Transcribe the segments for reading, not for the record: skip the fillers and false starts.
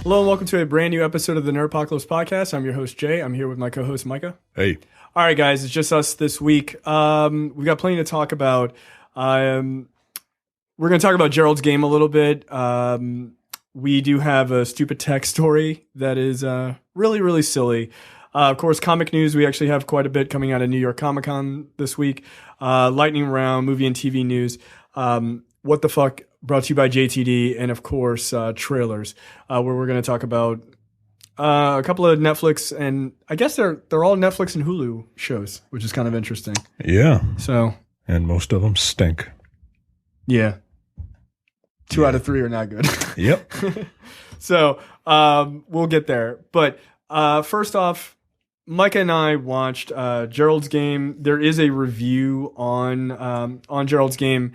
Hello and welcome to a brand new episode of the Nerdpocalypse Podcast. I'm your host, Jay. I'm here with my co-host, Micah. Hey. All right, guys. It's just us this week. We've got plenty to talk about. We're going to talk about Gerald's Game a little bit. We do have a stupid tech story that is really, really silly. Of course, comic news. We actually have quite a bit coming out of New York Comic Con this week. Lightning round, movie and TV news. What the fuck? Brought to you by JTD, and of course, trailers, where we're going to talk about a couple of Netflix, and I guess they're all Netflix and Hulu shows, which is kind of interesting. Yeah. So, and most of them stink. Yeah. Two out of three are not good. Yep. So, we'll get there. But first off, Micah and I watched Gerald's Game. There is a review on Gerald's Game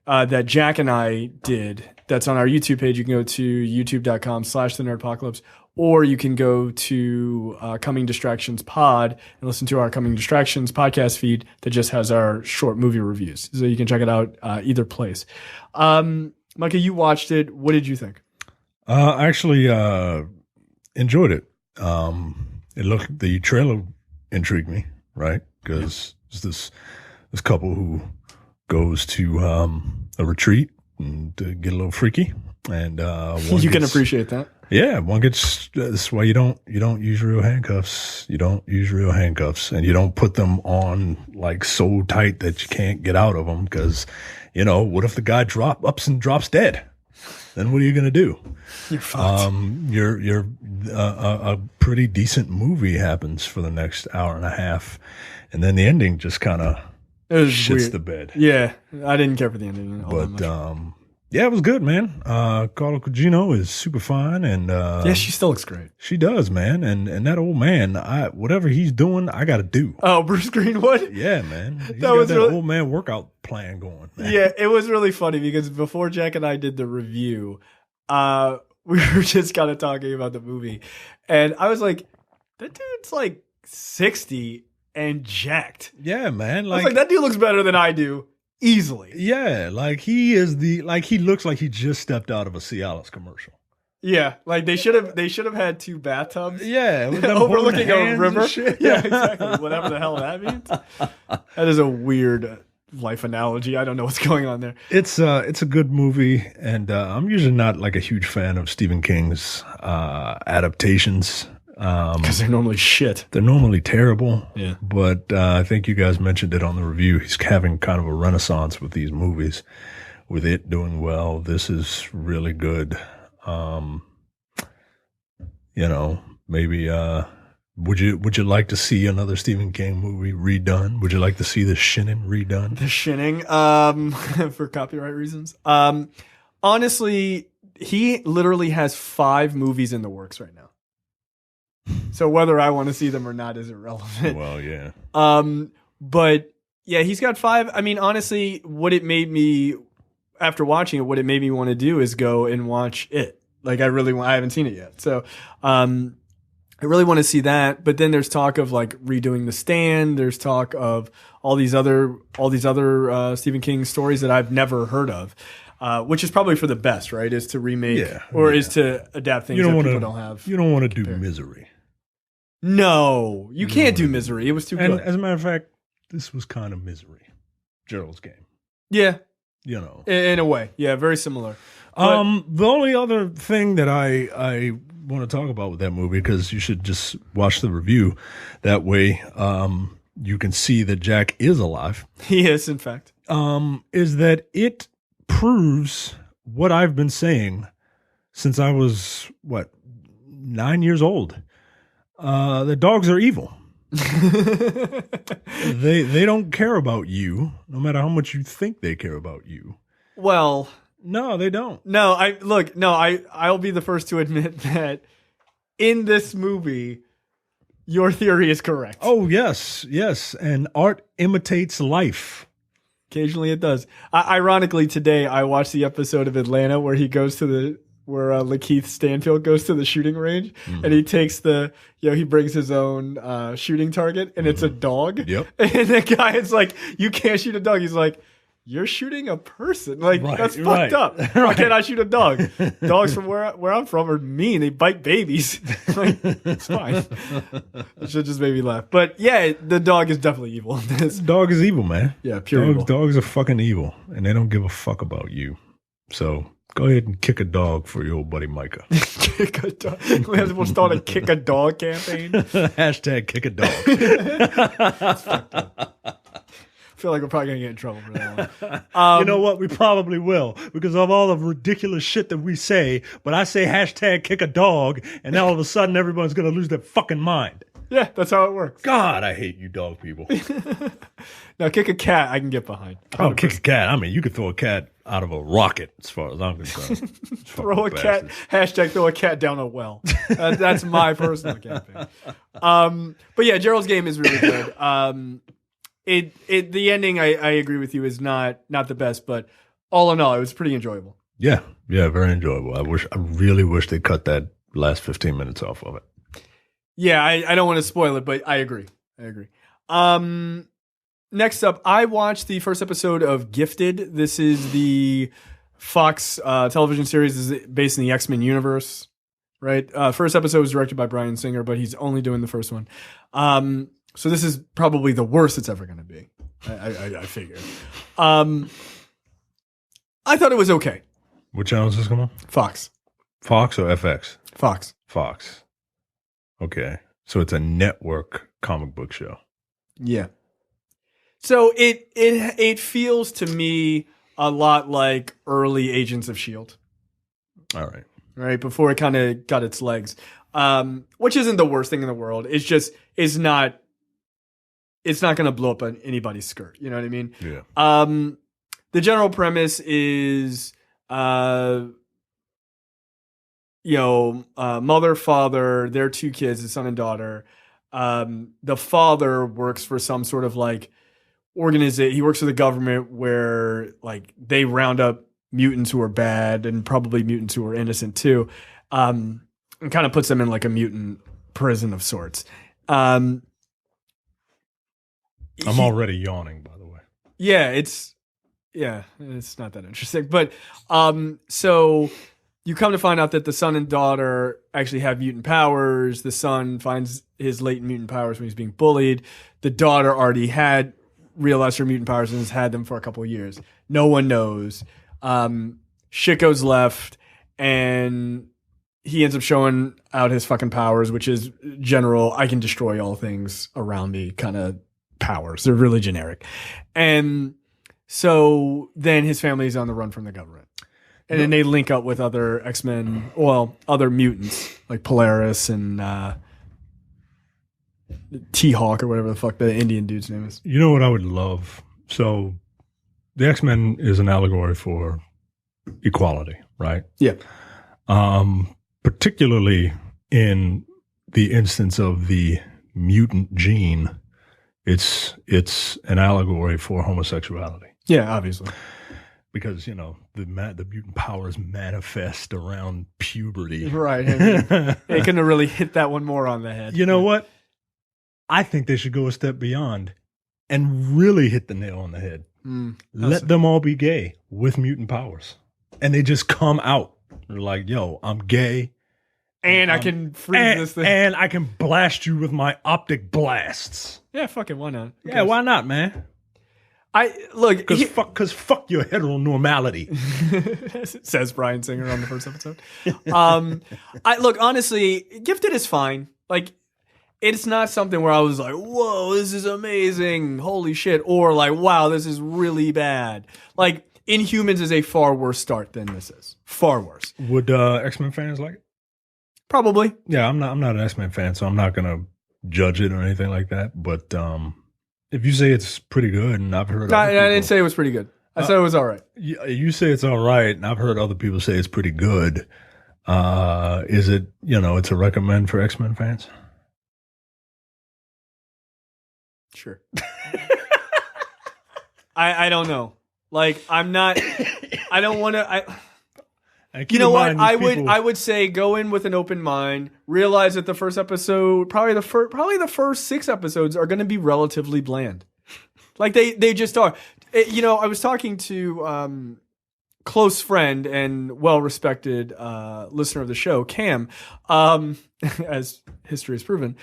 that Jack and I did. That's on our YouTube page. You can go to youtube.com/thenerdpocalypse, or you can go to Coming Distractions Pod and listen to our Coming Distractions podcast feed that just has our short movie reviews. So you can check it out either place. Micah, you watched it. What did you think? I actually enjoyed it. The trailer intrigued me, right? Because it's this couple who goes to a retreat and get a little freaky, and you can appreciate that. Yeah, one gets. That's why you don't use real handcuffs. You don't use real handcuffs, and you don't put them on like so tight that you can't get out of them. Because what if the guy drops dead? Then what are you gonna do? You're fucked. A pretty decent movie happens for the next hour and a half, and then the ending just kind of shits weird. the bed. Yeah, I didn't care for the ending. But yeah, it was good, man. Carla Gugino is super fine, and yeah, she still looks great. She does, man. And that old man, whatever he's doing, I got to do. Oh, Bruce Greenwood? Yeah, man. He's got that old man workout plan going, man. Yeah, it was really funny because before Jack and I did the review, we were just kind of talking about the movie, and I was like, that dude's like 60 and jacked. Yeah, man. I was like, that dude looks better than I do. Easily. Yeah, like he looks like he just stepped out of a Cialis commercial. Yeah, like they should have had two bathtubs. Yeah, with them overlooking a river. Yeah, exactly. Whatever the hell that means. That is a weird life analogy. I don't know what's going on there. It's a good movie, and I'm usually not like a huge fan of Stephen King's adaptations. Because they're normally shit. They're normally terrible. Yeah. But I think you guys mentioned it on the review. He's having kind of a renaissance with these movies, with it doing well. This is really good. Maybe would you like to see another Stephen King movie redone? Would you like to see The Shining redone? The Shining, for copyright reasons. Honestly, he literally has 5 movies in the works right now. So whether I want to see them or not is irrelevant. Well, yeah. But yeah, he's got 5. I mean, honestly, after watching it, what it made me want to do is go and watch it. Like I haven't seen it yet. So, I really want to see that. But then there's talk of like redoing The Stand. There's talk of all these other Stephen King stories that I've never heard of. Which is probably for the best, right? Is to remake is to adapt things that people don't have. You don't want to do Misery. No, you can't do Misery. It was too good. As a matter of fact, this was kind of Misery. Gerald's Game. Yeah. In a way. Yeah, very similar. The only other thing that I want to talk about with that movie, because you should just watch the review. That way you can see that Jack is alive. He is, in fact. Is that it proves what I've been saying since I was 9 years old. The dogs are evil. They don't care about you, no matter how much you think they care about you. Well, no, they don't. No, I'll be the first to admit that in this movie, your theory is correct. Oh yes, and art imitates life. Occasionally it does. Ironically, today I watched the episode of Atlanta where Lakeith Stanfield goes to the shooting range, and he takes he brings his own shooting target, and it's a dog. Yep. And the guy is like, "You can't shoot a dog." He's like, you're shooting a person. Like, Right, that's right, fucked up. Why right. can't I shoot a dog? Dogs from where I'm from are mean. They bite babies. Like, it's fine. It should just made me laugh. But yeah, the dog is definitely evil in this. Dog is evil, man. Yeah, pure evil. Dogs are fucking evil, and they don't give a fuck about you. So go ahead and kick a dog for your old buddy Micah. Kick a dog. We'll start a kick a dog campaign. Hashtag kick a dog. I feel like we're probably going to get in trouble for that one. You know what? We probably will because of all the ridiculous shit that we say. But I say hashtag kick a dog, and now all of a sudden everyone's going to lose their fucking mind. Yeah, that's how it works. God, I hate you dog people. Now, kick a cat, I can get behind. 100%. Oh, kick a cat. I mean, you could throw a cat out of a rocket as far as I'm concerned. Throw a cat, hashtag throw a cat down a well. That's my personal campaign. But yeah, Gerald's Game is really good. The ending, I agree with you, is not the best, but all in all, it was pretty enjoyable. Yeah, very enjoyable. I really wish they cut that last 15 minutes off of it. Yeah, I don't want to spoil it, but I agree. Next up, I watched the first episode of Gifted. This is the Fox television series is based in the X-Men universe, right? First episode was directed by Bryan Singer, but he's only doing the first one. So this is probably the worst it's ever going to be. I figure. I thought it was okay. What channel is this come on? Fox or FX? Fox. Okay. So it's a network comic book show. Yeah. So it feels to me a lot like early Agents of S.H.I.E.L.D. All right. Right, before it kind of got its legs. Which isn't the worst thing in the world. It's not going to blow up on anybody's skirt. You know what I mean? Yeah. The general premise is, mother, father, their two kids, a son and daughter. The father works for some sort of like organization. He works for the government where like they round up mutants who are bad and probably mutants who are innocent too. And kind of puts them in like a mutant prison of sorts. I'm already yawning, by the way. Yeah, it's not that interesting. But so you come to find out that the son and daughter actually have mutant powers. The son finds his latent mutant powers when he's being bullied. The daughter already had realized her mutant powers and has had them for a couple of years. No one knows. Shit goes left, and he ends up showing out his fucking powers, which is general, I can destroy all things around me kind of powers. They're really generic. And so then his family is on the run from the government. And then they link up with other X-Men, other mutants, like Polaris and T-Hawk or whatever the fuck the Indian dude's name is. You know what I would love? So the X-Men is an allegory for equality, right? Yeah. Particularly in the instance of the mutant gene, it's an allegory for homosexuality. Yeah, obviously. Because, the mutant powers manifest around puberty. Right. I mean, they couldn't have really hit that one more on the head. You know what? I think they should go a step beyond and really hit the nail on the head. Let them all be gay with mutant powers. And they just come out. They're like, yo, I'm gay. And I can freeze this thing. And I can blast you with my optic blasts. Yeah, fucking why not? Yeah, why not, man? Because fuck your heteronormality, says Bryan Singer on the first episode. Honestly, Gifted is fine. Like, it's not something where I was like, whoa, this is amazing, holy shit, or like, wow, this is really bad. Like, Inhumans is a far worse start than this is. Far worse. Would X-Men fans like it? Probably. Yeah, I'm not an X-Men fan, so I'm not gonna judge it or anything like that. But if you say it's pretty good, and I've heard, I didn't say it was pretty good. I said it was all right. You say it's all right, and I've heard other people say it's pretty good. Is it? It's a recommend for X-Men fans. Sure. I don't know. Like, I'm not. I don't want to. You know what? I would say go in with an open mind. Realize that the first episode, probably the first 6 episodes are going to be relatively bland. Like they just are. I was talking to close friend and well-respected listener of the show, Cam, as history has proven.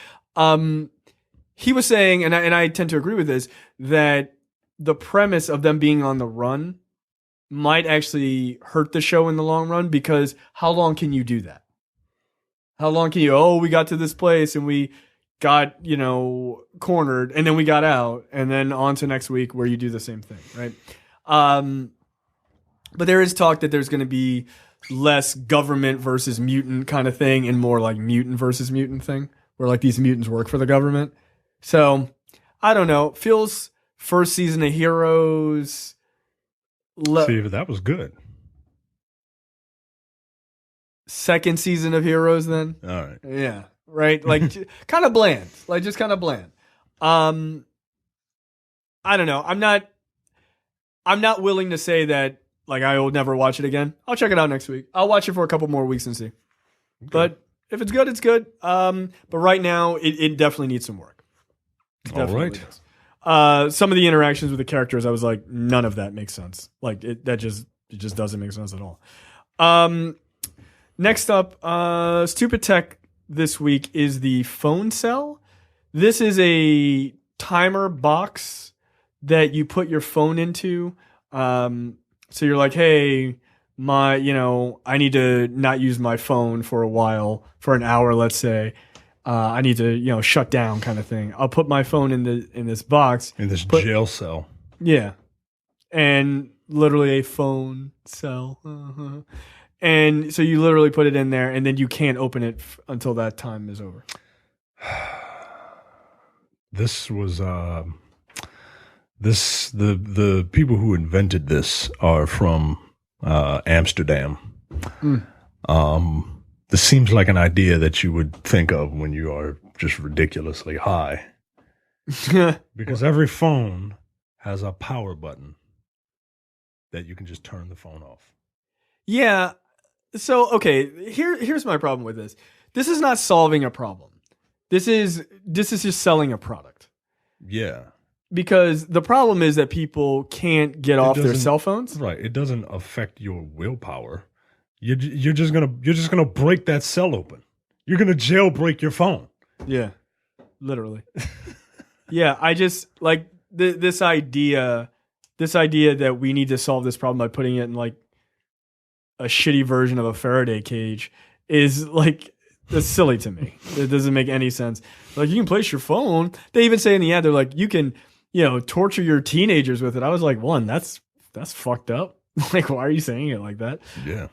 He was saying, and I tend to agree with this, that the premise of them being on the run might actually hurt the show in the long run, because how long can you do that? How long can you, we got to this place and we got, cornered, and then we got out, and then on to next week where you do the same thing, right? But there is talk that there's going to be less government versus mutant kind of thing and more like mutant versus mutant thing, where like these mutants work for the government. So I don't know. Feels first season of Heroes. See, but that was good. Second season of Heroes, then. All right. Yeah. Right. Like kind of bland. Like just kind of bland. I don't know. I'm not willing to say that like I will never watch it again. I'll check it out next week. I'll watch it for a couple more weeks and see. Okay. But if it's good, it's good. But right now, it definitely needs some work. All right. Some of the interactions with the characters, I was like, none of that makes sense. Like it just doesn't make sense at all. Next up, Stupid Tech this week is the phone cell. This is a timer box that you put your phone into. So you're like, hey, I need to not use my phone for a while, for an hour, let's say. I need to, shut down kind of thing. I'll put my phone in this box. In this jail cell. Yeah. And literally a phone cell. Uh-huh. And so you literally put it in there, and then you can't open it until that time is over. This was the people who invented this are from Amsterdam. This seems like an idea that you would think of when you are just ridiculously high. Because every phone has a power button that you can just turn the phone off. Yeah. So, okay, here's my problem with this. This is not solving a problem. This is just selling a product. Yeah. Because the problem is that people can't get off their cell phones. Right. It doesn't affect your willpower. You're just gonna break that cell open. You're gonna jailbreak your phone. Yeah, literally. Yeah, I just like this idea that we need to solve this problem by putting it in like a shitty version of a Faraday cage is like that's silly to me. It doesn't make any sense. Like you can place your phone. They even say in the ad they're like you can torture your teenagers with it. I was like, that's fucked up. Like, why are you saying it like that? Yeah.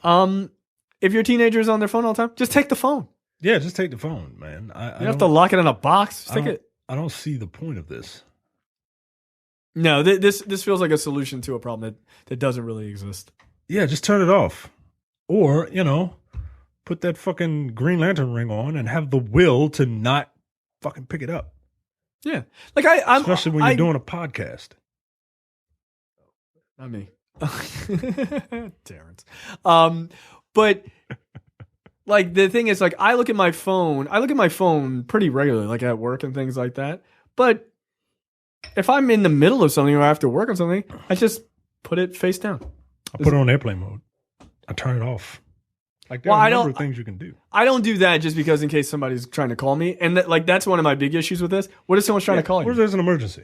If your teenager's on their phone all the time, just take the phone. Yeah, just take the phone, man. You don't have to lock it in a box. Just take it. I don't see the point of this. No, this feels like a solution to a problem that doesn't really exist. Yeah, just turn it off. Or, put that fucking Green Lantern ring on and have the will to not fucking pick it up. Yeah. Like especially when you're doing a podcast. Not me. Terrence. But like the thing is, like I look at my phone pretty regularly, like at work and things like that. But if I'm in the middle of something or I have to work on something, I just put it face down. I put it on airplane mode. I turn it off. Like there are a number of things you can do. I don't do that just because in case somebody's trying to call me, and that's one of my big issues with this. What if someone's trying to call you? What if there's an emergency?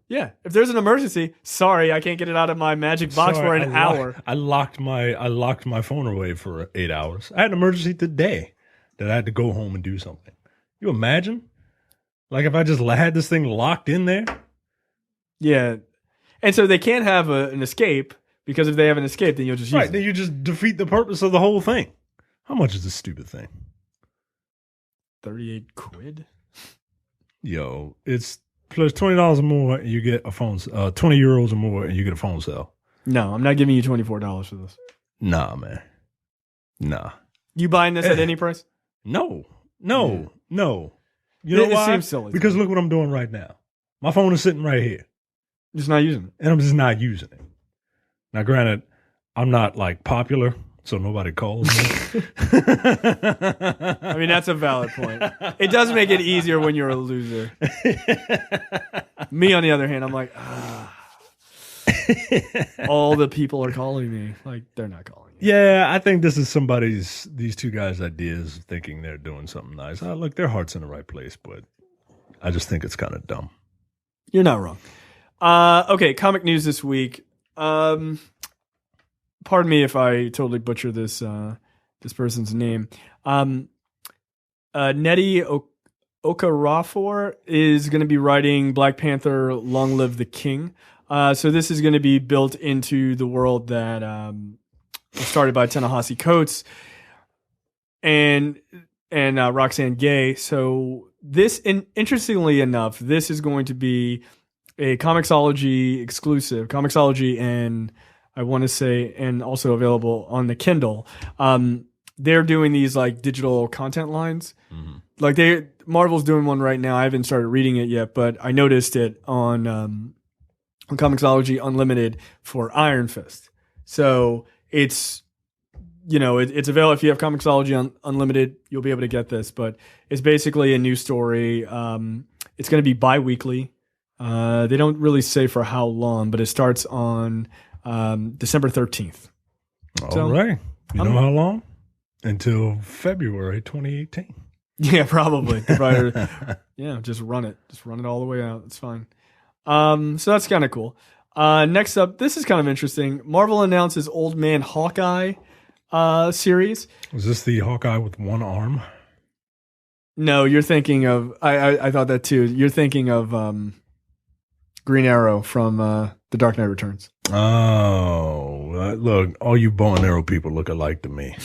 Yeah, if there's an emergency, sorry, I can't get it out of my magic box for an hour. I locked my phone away for 8 hours. I had an emergency today that I had to go home and do something. You imagine? Like if I just had this thing locked in there? Yeah. And so they can't have an escape, because if they have an escape, then you'll just use it. Then you just defeat the purpose of the whole thing. How much is this stupid thing? 38 quid? Yo, it's plus $20 or more, and you get a phone. 20 euros or more, and you get a phone cell. No, I'm not giving you $24 for this. Nah, man. Nah. You buying this at any price? No. You know why? It seems silly. Because look what I'm doing right now. My phone is sitting right here. Just not using it. And I'm just not using it. Now, granted, I'm not like popular, so nobody calls me. I mean, that's a valid point. It does make it easier when you're a loser. Me, on the other hand, I'm like, All the people are calling me. Like, they're not calling you. Yeah, I think this is these two guys' ideas thinking they're doing something nice. Look, their heart's in the right place, but I just think it's kind of dumb. You're not wrong. Okay, comic news this week. Pardon me if I totally butcher this person's name. Nettie Okorafor is going to be writing Black Panther: Long Live the King. So this is going to be built into the world that was started by Ta-Nehisi Coates and Roxane Gay. So this, interestingly enough, this is going to be a Comixology exclusive. Comixology, and I want to say, and also available on the Kindle. They're doing these like digital content lines. Mm-hmm. Like Marvel's doing one right now. I haven't started reading it yet, but I noticed it on Comixology Unlimited for Iron Fist. So it's, it's available. If you have Comixology Unlimited, you'll be able to get this, but it's basically a new story. It's going to be bi-weekly. They don't really say for how long, but it starts on December 13th. All right. You know how long? Until February 2018. Yeah, probably. Yeah, just run it. Just run it all the way out. It's fine. So that's kind of cool. Next up, this is kind of interesting. Marvel announces Old Man Hawkeye series. Was this the Hawkeye with one arm? No, you're thinking of... I thought that too. You're thinking of Green Arrow from The Dark Knight Returns. Oh, look, all you bow and arrow people look alike to me.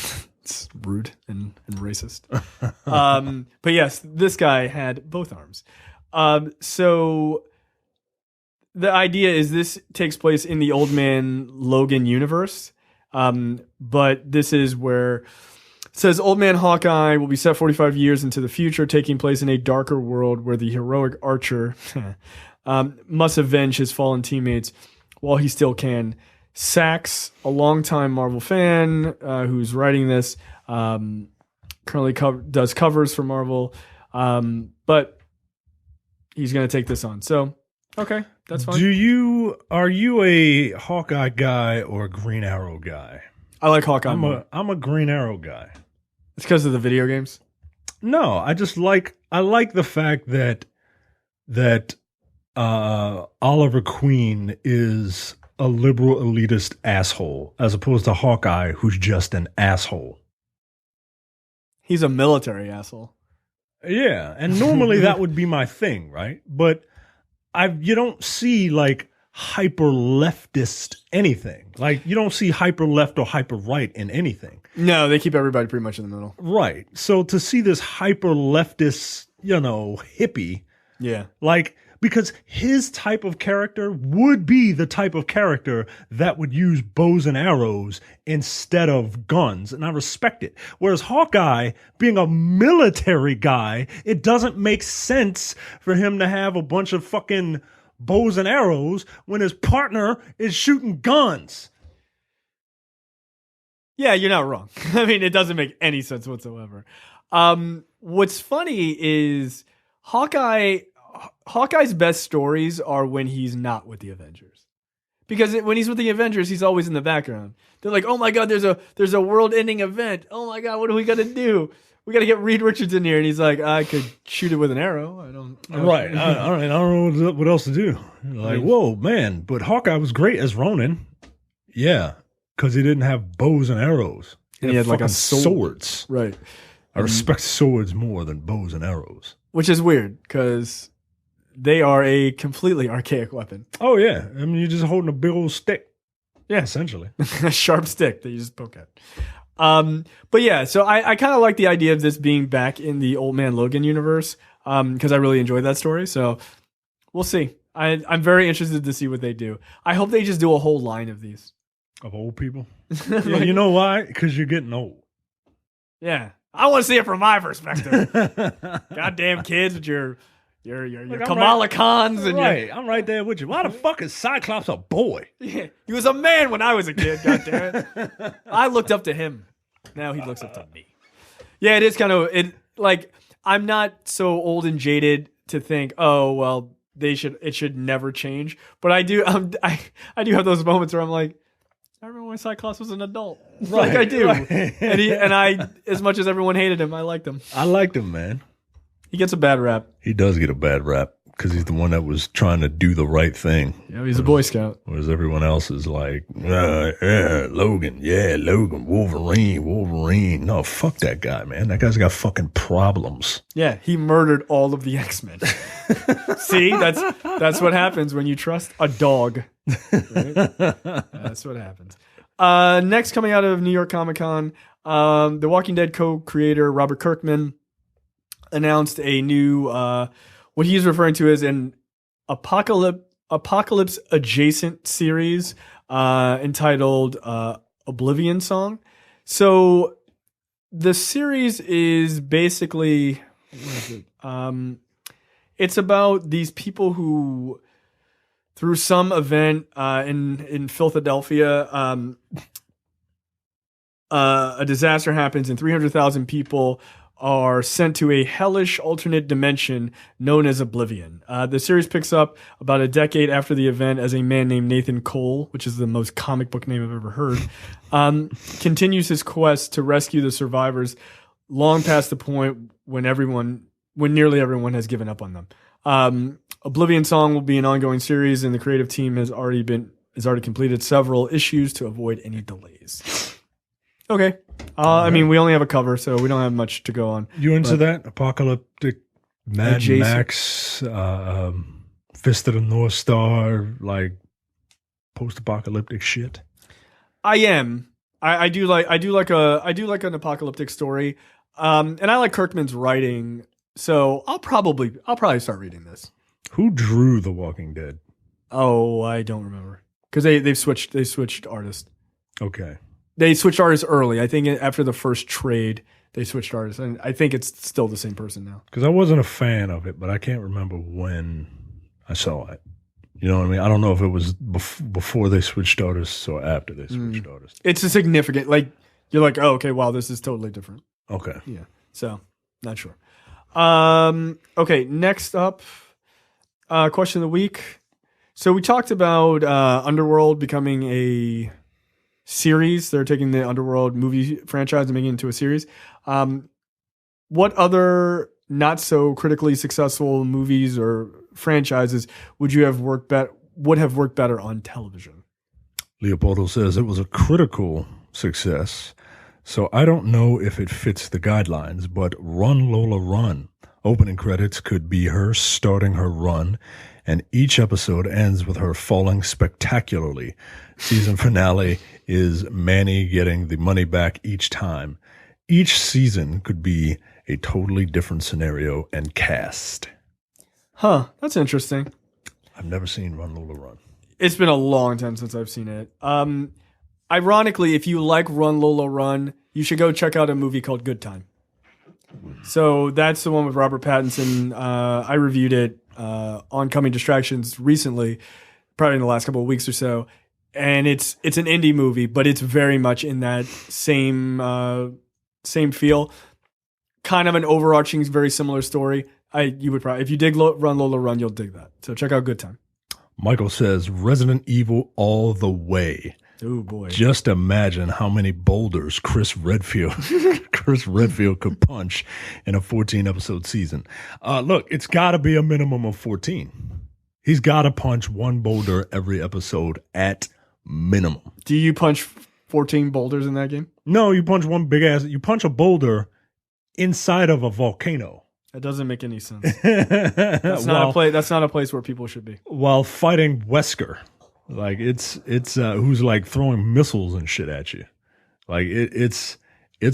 It's rude and racist. But yes, this guy had both arms. So the idea is this takes place in the Old Man Logan universe. But this is where it says Old Man Hawkeye will be set 45 years into the future, taking place in a darker world where the heroic archer must avenge his fallen teammates while he still can. Sachs, a longtime Marvel fan who's writing this, currently does covers for Marvel, but he's going to take this on. So, okay, that's fine. Are you a Hawkeye guy or a Green Arrow guy? I like Hawkeye more. I'm a Green Arrow guy. It's because of the video games? No, I like the fact that Oliver Queen is a liberal elitist asshole as opposed to Hawkeye, who's just an asshole. He's a military asshole. Yeah, and normally that would be my thing, right? But you don't see like hyper leftist anything. Like you don't see hyper left or hyper right in anything. No, they keep everybody pretty much in the middle. Right. So to see this hyper leftist, hippie, yeah, like. Because his type of character would be the type of character that would use bows and arrows instead of guns. And I respect it. Whereas Hawkeye, being a military guy, it doesn't make sense for him to have a bunch of fucking bows and arrows when his partner is shooting guns. Yeah, you're not wrong. I mean, it doesn't make any sense whatsoever. What's funny is Hawkeye's best stories are when he's not with the Avengers, because when he's with the Avengers, he's always in the background. They're like, "Oh my god, there's a world-ending event. Oh my god, what are we gonna do? We gotta get Reed Richards in here." And he's like, "I could shoot it with an arrow. I don't." Right. I don't know what else to do. Like, whoa, man! But Hawkeye was great as Ronin. Yeah, because he didn't have bows and arrows. He had like swords. Right. I respect swords more than bows and arrows. Which is weird because they are a completely archaic weapon. Oh, yeah. I mean, you're just holding a big old stick. Yeah. Essentially. A sharp stick that you just poke at. But yeah, so I kind of like the idea of this being back in the Old Man Logan universe because I really enjoyed that story. So we'll see. I'm very interested to see what they do. I hope they just do a whole line of these. Of old people? Yeah, you know why? Because you're getting old. Yeah. I want to see it from my perspective. Goddamn kids with your Kamala Khans and I'm right there with you. Why the fuck is Cyclops a boy? Yeah, he was a man when I was a kid. Goddamn it! I looked up to him. Now he looks up to me. Yeah, it is kind of it. Like I'm not so old and jaded to think, oh well, it should never change. But I do I do have those moments where I'm like, I remember when Cyclops was an adult. Right, like I do. right. And I, as much as everyone hated him, I liked him. I liked him, man. He gets a bad rap. He does get a bad rap because he's the one that was trying to do the right thing. Yeah, he's a Boy Scout. Whereas everyone else is like, Logan, Wolverine. No, fuck that guy, man. That guy's got fucking problems. Yeah, he murdered all of the X-Men. See, that's what happens when you trust a dog. Right? That's what happens. Next, coming out of New York Comic Con, The Walking Dead co-creator Robert Kirkman announced a new, what he's referring to as an apocalypse adjacent series entitled Oblivion Song. So the series is basically, what is it? It's about these people who, through some event in Philadelphia, a disaster happens and 300,000 people are sent to a hellish alternate dimension known as Oblivion. The series picks up about a decade after the event as a man named Nathan Cole, which is the most comic book name I've ever heard, continues his quest to rescue the survivors long past the point when nearly everyone has given up on them. Oblivion Song will be an ongoing series, and the creative team has already completed several issues to avoid any delays. Okay. I mean, we only have a cover, so we don't have much to go on. You into that? Apocalyptic, Mad adjacent. Max, Fist of the North Star, like post-apocalyptic shit? I am. I do like an apocalyptic story. And I like Kirkman's writing, so I'll probably start reading this. Who drew The Walking Dead? Oh, I don't remember. Because they switched artists. Okay. They switched artists early. I think after the first trade, they switched artists. And I think it's still the same person now. Because I wasn't a fan of it, but I can't remember when I saw it. You know what I mean? I don't know if it was before they switched artists or after they switched artists. It's a significant, like, you're like, oh, okay, wow, this is totally different. Okay. Yeah. So, not sure. Okay, next up, question of the week. So we talked about Underworld becoming a series. They're taking the Underworld movie franchise and making it into a series. What other not so critically successful movies or franchises would have worked better on television? Leopoldo says it was a critical success. So I don't know if it fits the guidelines, but Run Lola Run. Opening credits could be her starting her run, and each episode ends with her falling spectacularly. Season finale is Manny getting the money back each time. Each season could be a totally different scenario and cast. Huh, that's interesting. I've never seen Run Lola Run. It's been a long time since I've seen it. Ironically, if you like Run Lola Run, you should go check out a movie called Good Time. So that's the one with Robert Pattinson. I reviewed it on Coming Distractions recently, probably in the last couple of weeks or so. And it's an indie movie, but it's very much in that same feel. Kind of an overarching, very similar story. You would probably, if you dig Run Lola Run, you'll dig that. So check out Good Time. Michael says Resident Evil all the way. Oh boy! Just imagine how many boulders Chris Redfield could punch in a 14-episode season. Look, it's got to be a minimum of 14. He's got to punch one boulder every episode at minimum. Do you punch 14 boulders in that game? No, you punch one big ass. You punch a boulder inside of a volcano. That doesn't make any sense. That's not a place where people should be. While fighting Wesker. Like it's who's like throwing missiles and shit at you. Like it's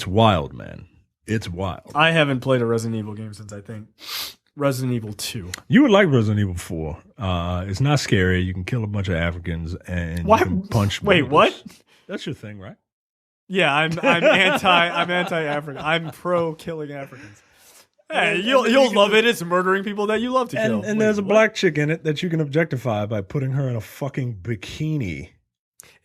wild, man. It's wild. I haven't played a Resident Evil game since I think Resident Evil 2. You would like Resident Evil 4. It's not scary. You can kill a bunch of Africans and you can punch. Wait, what? That's your thing, right? Yeah, I'm anti-African. I'm pro killing Africans. Hey, you'll love it. It's murdering people that you love to kill. And there's a black chick in it that you can objectify by putting her in a fucking bikini.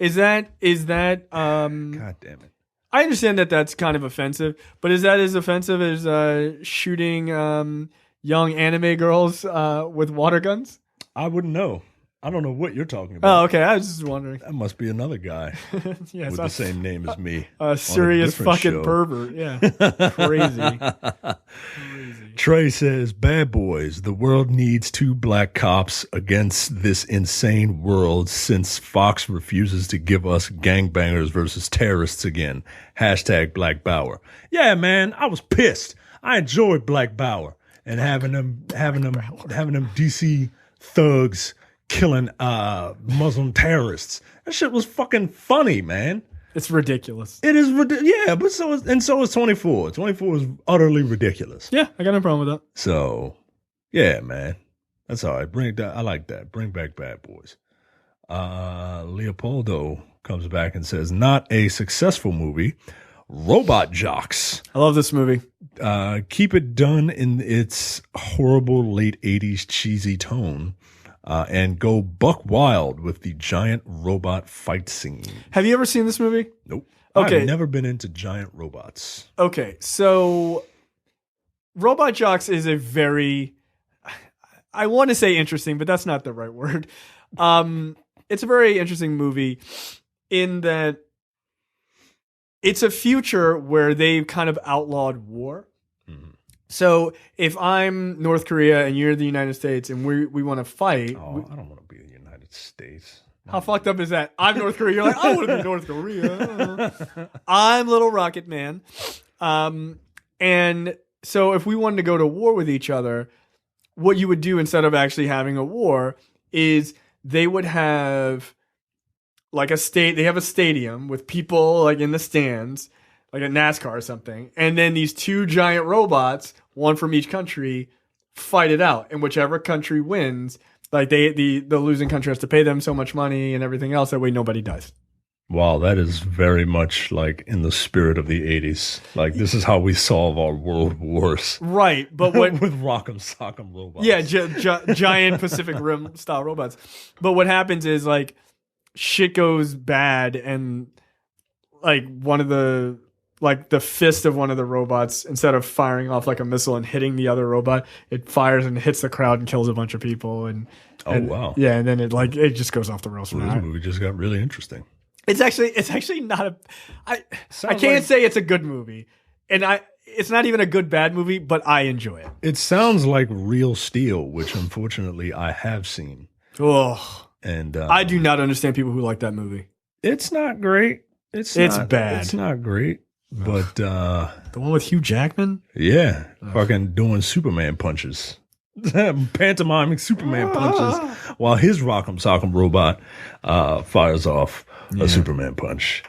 Is that God damn it. I understand that that's kind of offensive, but is that as offensive as shooting young anime girls with water guns? I wouldn't know. I don't know what you're talking about. Oh, okay. I was just wondering. That must be another guy Yeah, with the same name as me. A serious fucking show. pervert. Yeah. Crazy. Trey says, "Bad boys, the world needs 2 black cops against this insane world since Fox refuses to give us gangbangers versus terrorists again. Hashtag Black Bauer." Yeah, man, I was pissed. I enjoyed Black Bauer and having them DC thugs killing Muslim terrorists. That shit was fucking funny, man. It's ridiculous. It is yeah, but so is 24. 24 is utterly ridiculous. Yeah, I got no problem with that. So, yeah, man. That's all right. Bring that. I like that. Bring back Bad Boys. Leopoldo comes back and says, "Not a successful movie. Robot Jocks. I love this movie. Keep it done in its horrible late 80s cheesy tone. And go buck wild with the giant robot fight scene." Have you ever seen this movie? Nope. Okay. I've never been into giant robots. Okay, so Robot Jocks is a very, I want to say interesting, but that's not the right word. It's a very interesting movie in that it's a future where they've kind of outlawed war. So if I'm North Korea and you're the United States and we want to fight. Oh, I don't want to be the United States. How fucked up is that? I'm North Korea. You're like, I want to be North Korea. I'm Little Rocket Man. And so if we wanted to go to war with each other, what you would do instead of actually having a war is they would have like they have a stadium with people like in the stands, like a NASCAR or something. And then these 2 giant robots, one from each country, fight it out. And whichever country wins, like the losing country has to pay them so much money and everything else. That way nobody dies. Wow, that is very much like in the spirit of the 80s. Like, this is how we solve our world wars. Right. But what with Rock'em Sock'em robots. Yeah, giant Pacific Rim style robots. But what happens is like shit goes bad and like the fist of one of the robots, instead of firing off like a missile and hitting the other robot, it fires and hits the crowd and kills a bunch of people. And wow. Yeah, and then it just goes off the rails. Well, this movie just got really interesting. It's actually not I can't say it's a good movie. And it's not even a good bad movie, but I enjoy it. It sounds like Real Steel, which unfortunately I have seen. Oh. And I do not understand people who like that movie. It's not great. It's bad. It's not great. But the one with Hugh Jackman? Yeah. Fucking doing Superman punches. Pantomiming Superman punches while his Rock'em Sock'em robot fires off a Superman punch.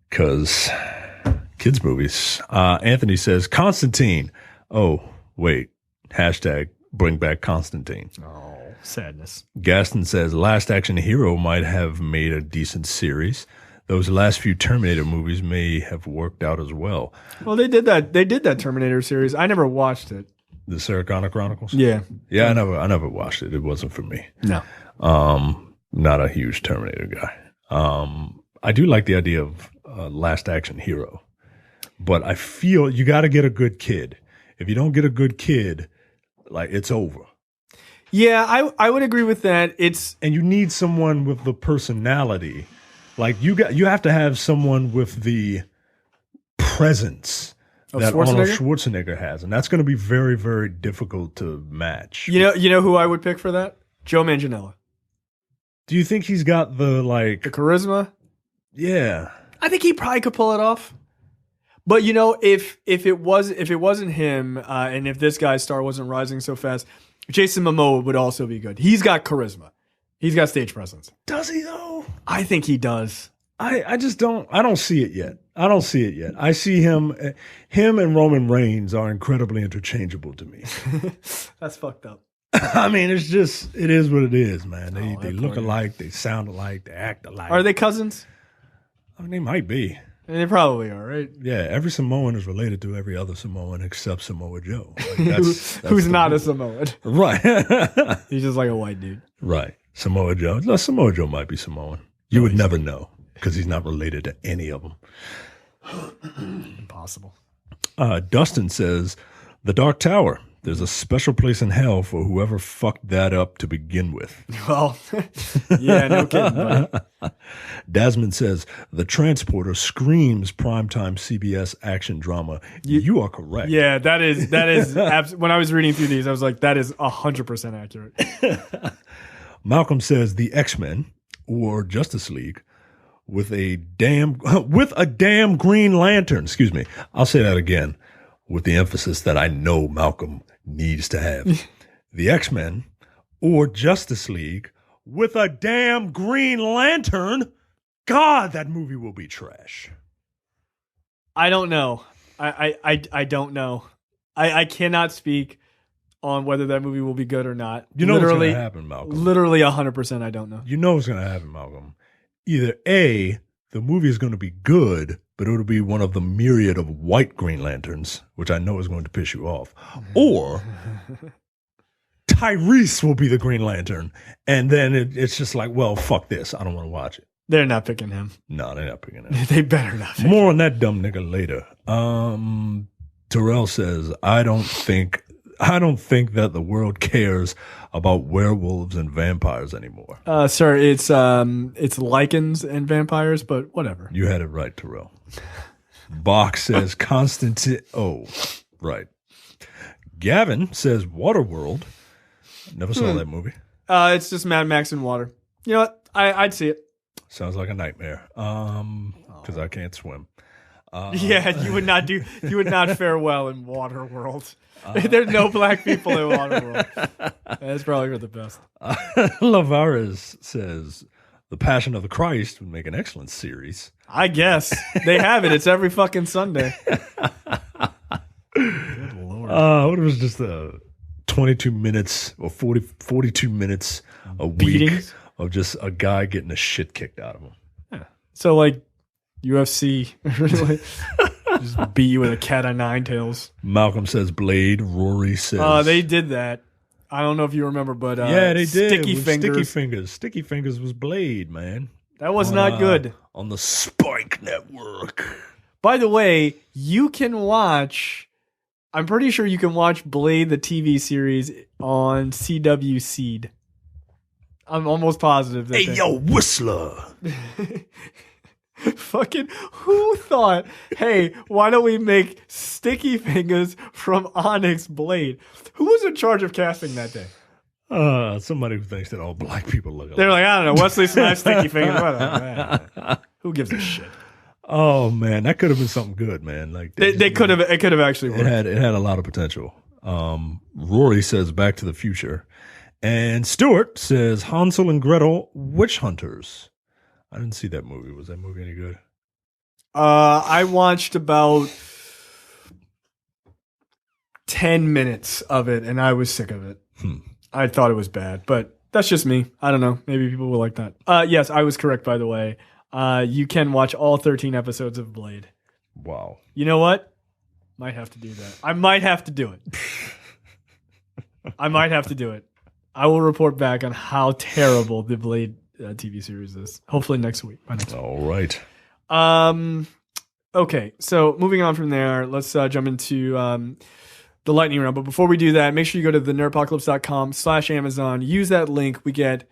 Because kids' movies. Anthony says, Constantine. Oh, wait. Hashtag bring back Constantine. Oh, sadness. Gaston says, Last Action Hero might have made a decent series. Those last few Terminator movies may have worked out as well. Well, they did that. They did that Terminator series. I never watched it. The Sarah Connor Chronicles? Yeah. Yeah, I never watched it. It wasn't for me. No. Not a huge Terminator guy. I do like the idea of Last Action Hero. But I feel you got to get a good kid. If you don't get a good kid, like, it's over. Yeah, I would agree with that. And you need someone with the personality. Like, you have to have someone with the presence that Arnold Schwarzenegger has, and that's going to be very, very difficult to match. You know who I would pick for that? Joe Manganiello. Do you think he's got the charisma? Yeah, I think he probably could pull it off. But if it wasn't him, and if this guy's star wasn't rising so fast, Jason Momoa would also be good. He's got charisma. He's got stage presence. Does he though? I think he does. I just don't. I don't see it yet. I see him and Roman Reigns are incredibly interchangeable to me. That's fucked up. I mean, it is what it is, man. They look alike, they sound alike, they act alike. Are they cousins? I mean, they might be. They probably are, right? Yeah, every Samoan is related to every other Samoan except Samoa Joe. That's who's not a Samoan. Right. He's just like a white dude. Right. Samoa Joe. No, Samoa Joe might be Samoan. You would never know because he's not related to any of them. Impossible. Dustin says, The Dark Tower. There's a special place in hell for whoever fucked that up to begin with. Well, yeah, no kidding, buddy. Dasmond says, the transporter screams primetime CBS action drama. You are correct. Yeah, that is when I was reading through these, I was like, that is 100% accurate. Malcolm says the X-Men or Justice League with a damn Green Lantern. Excuse me. I'll say that again with the emphasis that I know Malcolm needs to have. The X-Men or Justice League with a damn Green Lantern. God, that movie will be trash. I don't know. I don't know. I cannot speak on whether that movie will be good or not. You know what's going to happen, Malcolm. Literally 100% I don't know. You know what's going to happen, Malcolm. Either A, the movie is going to be good, but it'll be one of the myriad of white Green Lanterns, which I know is going to piss you off. Or Tyrese will be the Green Lantern. And then it's just like, well, fuck this. I don't want to watch it. They're not picking him. No, they're not picking him. They better not. More on that dumb nigga later. Terrell says, I don't think that the world cares about werewolves and vampires anymore. Sir, it's lichens and vampires, but whatever. You had it right, Terrell. Bach says Constantine. Oh, right. Gavin says Waterworld. Never saw that movie. It's just Mad Max and water. You know what? I'd see it. Sounds like a nightmare. Because I can't swim. Yeah, you would not fare well in Waterworld. There's no black people in Waterworld. That's probably for the best. Lavares says The Passion of the Christ would make an excellent series. I guess. They have it. It's every fucking Sunday. Good Lord. What was just 22 minutes or 42 minutes a Beatings? week of just a guy getting the shit kicked out of him. Yeah. So like UFC just beat you with a cat o' nine tails. Malcolm says Blade. Rory says they did that. I don't know if you remember, but yeah, they did. Sticky Fingers. Sticky Fingers was Blade, man. That was not good. On the Spike Network. By the way, you can watch. I'm pretty sure you can watch Blade the TV series on CW Seed. I'm almost positive. Hey, yo, Whistler. Fucking who thought, hey, why don't we make Sticky Fingers from Onyx Blade? Who was in charge of casting that day? Somebody who thinks that all black people look alike. They're like, I don't know, Wesley Snipes, Sticky Fingers. Whatever. Who gives a shit? Oh man, that could have been something good, man. Like they could have. It could have actually worked. It had a lot of potential. Rory says Back to the Future, and Stuart says Hansel and Gretel Witch Hunters. I didn't see that movie. Was that movie any good? I watched about 10 minutes of it, and I was sick of it. I thought it was bad, but that's just me. I don't know. Maybe people will like that. Yes, I was correct, by the way. You can watch all 13 episodes of Blade. Wow. You know what? Might have to do that. I might have to do it. I might have to do it. I will report back on how terrible the Blade TV series is. Hopefully next week. All right. Okay, so moving on from there, let's jump into the lightning round. But before we do that, make sure you go to the nerdpocalypse.com/Amazon. Use that link. We get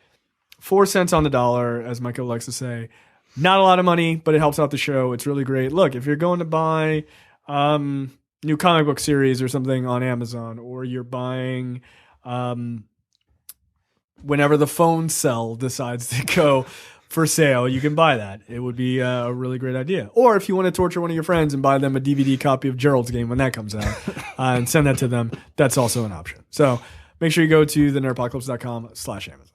4 cents on the dollar, as Michael likes to say. Not a lot of money, but it helps out the show. It's really great. Look, if you're going to buy new comic book series or something on Amazon, or you're buying whenever the phone cell decides to go for sale, you can buy that. It would be a really great idea. Or if you want to torture one of your friends and buy them a DVD copy of Gerald's Game when that comes out and send that to them, that's also an option. So make sure you go to the nerdpocalypse.com/Amazon.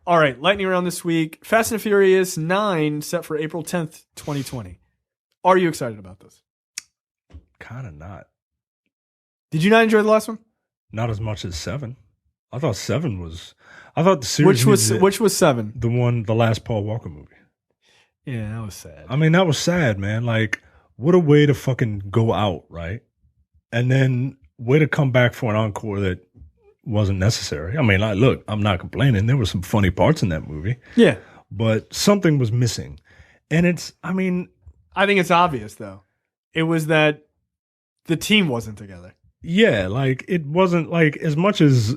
All right, lightning round this week. Fast and Furious 9 set for April 10th, 2020. Are you excited about this? Kind of not. Did you not enjoy the last one? Not as much as 7. I thought 7 was... I thought the series... Which was 7? The last Paul Walker movie. Yeah, that was sad. I mean, that was sad, man. Like, what a way to fucking go out, right? And then way to come back for an encore that wasn't necessary. I mean, look, I'm not complaining. There were some funny parts in that movie. Yeah. But something was missing. And I think it's obvious, though. It was that the team wasn't together. Yeah, like it wasn't like as much as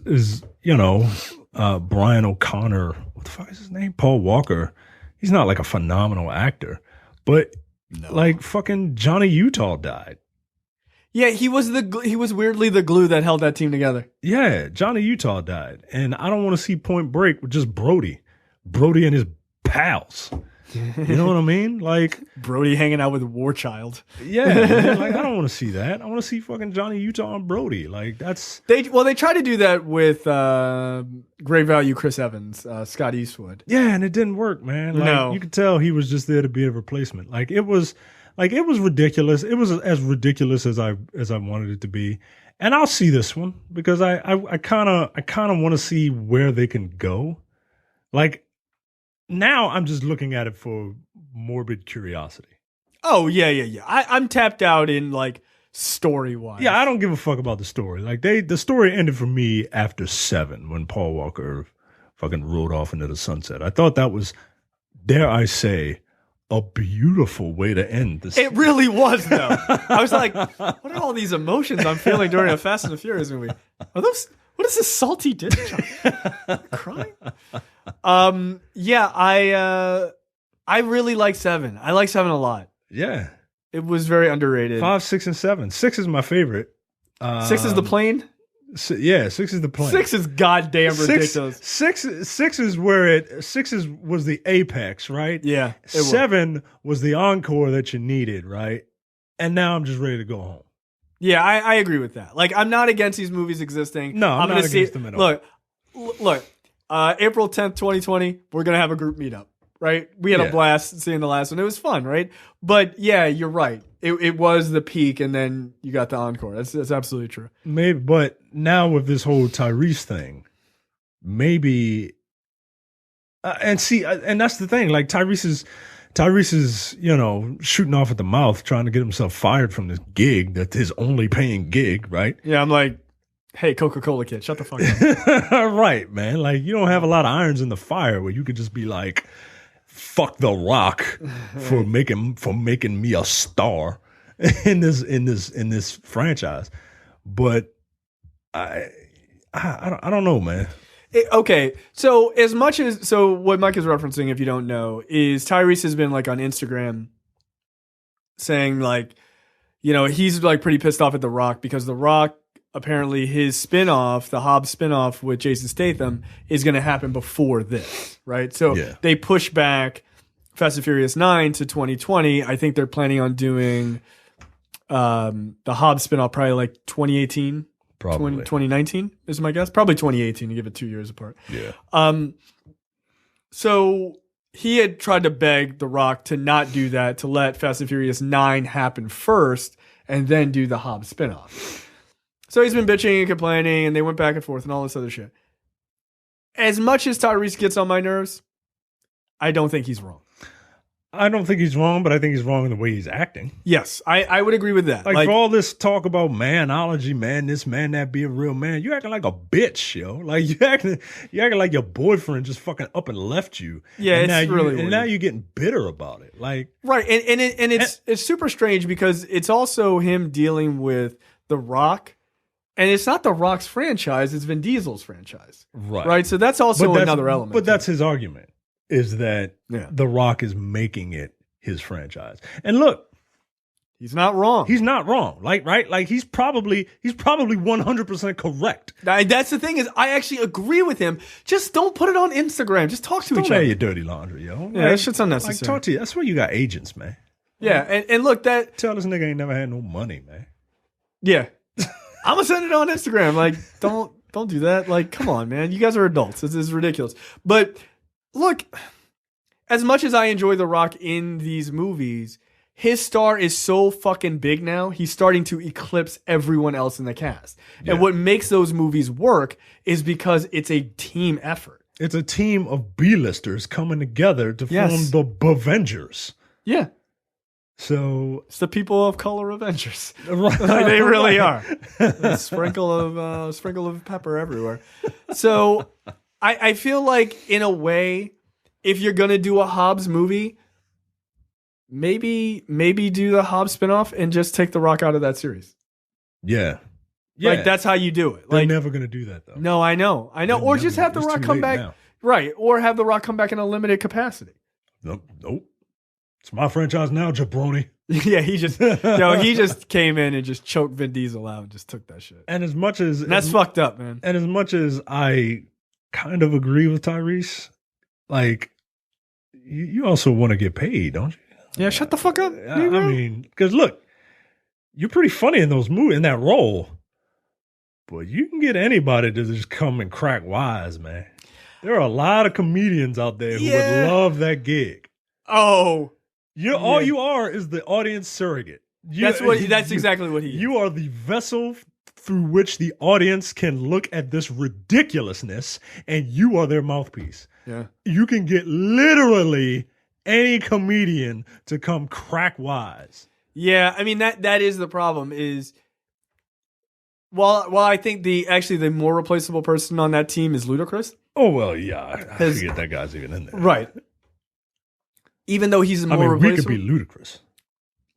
Brian O'Connor, what the fuck is his name? Paul Walker. He's not like a phenomenal actor, but like fucking Johnny Utah died. Yeah, he was weirdly the glue that held that team together. Yeah, Johnny Utah died, and I don't want to see Point Break with just Brody and his pals. You know what I mean? Like Brody hanging out with War Child. Yeah, man, like I don't want to see that. I want to see fucking Johnny Utah and Brody. Like they tried to do that with Great Value Chris Evans, Scott Eastwood. Yeah, and it didn't work, man. Like, you could tell he was just there to be a replacement. It was ridiculous. It was as ridiculous as I wanted it to be. And I'll see this one because I kind of want to see where they can go. Like now I'm just looking at it for morbid curiosity. Oh, yeah. I'm tapped out in like story-wise. Yeah, I don't give a fuck about the story. Like the story ended for me after 7 when Paul Walker fucking rode off into the sunset. I thought that was, dare I say, a beautiful way to end this. It really was, though. I was like, what are all these emotions I'm feeling during a Fast and the Furious movie? What is this salty dick joke? Crying? Yeah, I really like 7. I like 7 a lot. Yeah. It was very underrated. 5, 6, and 7. 6 is my favorite. 6 is the plane? 6 is the plane. 6 is goddamn ridiculous. 6 is where 6 was the apex, right? Yeah. 7 was the encore that you needed, right? And now I'm just ready to go home. Yeah, I agree with that. Like, I'm not against these movies existing. No, I'm not against them at all. Look, April 10th, 2020, we're going to have a group meetup, right? We had a blast seeing the last one. It was fun, right? But yeah, you're right. It was the peak, and then you got the encore. That's absolutely true. Maybe, but now with this whole Tyrese thing, maybe, and that's the thing. Like Tyrese is, shooting off at the mouth, trying to get himself fired from this gig that's his only paying gig, right? Yeah, I'm like, hey, Coca-Cola kid, shut the fuck up. Right, man. Like you don't have a lot of irons in the fire where you could just be like, fuck The Rock for making me a star in this franchise. But I don't know, man. Okay, so what Mike is referencing, if you don't know, is Tyrese has been like on Instagram saying like, he's like pretty pissed off at The Rock because The Rock, apparently his spinoff, the Hobbs spinoff with Jason Statham, is going to happen before this, right? So they push back Fast and Furious 9 to 2020. I think they're planning on doing the Hobbs spinoff probably like 2018. Probably 2019 is my guess. Probably 2018 to give it 2 years apart. Yeah. So he had tried to beg The Rock to not do that, to let Fast and Furious 9 happen first and then do the Hobbs spinoff. So he's been bitching and complaining, and they went back and forth and all this other shit. As much as Tyrese gets on my nerves, I don't think he's wrong. I don't think he's wrong, but I think he's wrong in the way he's acting. Yes, I would agree with that. Like for all this talk about manology, man, this man, that be a real man, you acting like a bitch, yo. Like you acting like your boyfriend just fucking up and left you. Yeah, and it's really weird. And now you're getting bitter about it. Like right, and it's super strange because it's also him dealing with The Rock. And it's not The Rock's franchise, it's Vin Diesel's franchise. Right? So that's also another element. But that's his argument, is that The Rock is making it his franchise. And look, he's not wrong. He's not wrong. Right? Like he's probably 100% correct. That's the thing is I actually agree with him. Just don't put it on Instagram. Just talk to each other. Don't air your dirty laundry, yo. Yeah, that shit's unnecessary. Like talk to you. That's why you got agents, man. Yeah, and look that tell this nigga ain't never had no money, man. Yeah. I'm gonna send it on Instagram. Like, don't do that. Like, come on, man. You guys are adults. This is ridiculous. But look, as much as I enjoy The Rock in these movies, his star is so fucking big now. He's starting to eclipse everyone else in the cast. Yeah. And what makes those movies work is because it's a team effort. It's a team of B-listers coming together to form the Bavengers. Yeah. So it's the people of color Avengers. Like they really are. A sprinkle of pepper everywhere. So I feel like in a way, if you're gonna do a Hobbs movie, maybe do the Hobbs spinoff and just take The Rock out of that series. Yeah. Yeah. Like, that's how you do it. They're Like, never going to do that, though. no, I know. Or just have The It's Rock too come late back. now. Right. Or have The Rock come back in a limited capacity. Nope. It's my franchise now, jabroni. Yeah, he just came in and just choked Vin Diesel out and just took that shit. And as much as... That's fucked up, man. And as much as I kind of agree with Tyrese, like, you also want to get paid, don't you? Yeah, shut the fuck up. I mean, because look, you're pretty funny in those movies, in that role, but you can get anybody to just come and crack wise, man. There are a lot of comedians out there who would love that gig. Oh, all you are is the audience surrogate. That's exactly what he is. You are the vessel through which the audience can look at this ridiculousness, and you are their mouthpiece. Yeah, you can get literally any comedian to come crack wise. Yeah, I mean that is the problem. Is while I think the more replaceable person on that team is Ludacris. Oh well, yeah, I forget that guy's even in there, right? Even though he's more replaceable, we could be Ludacris.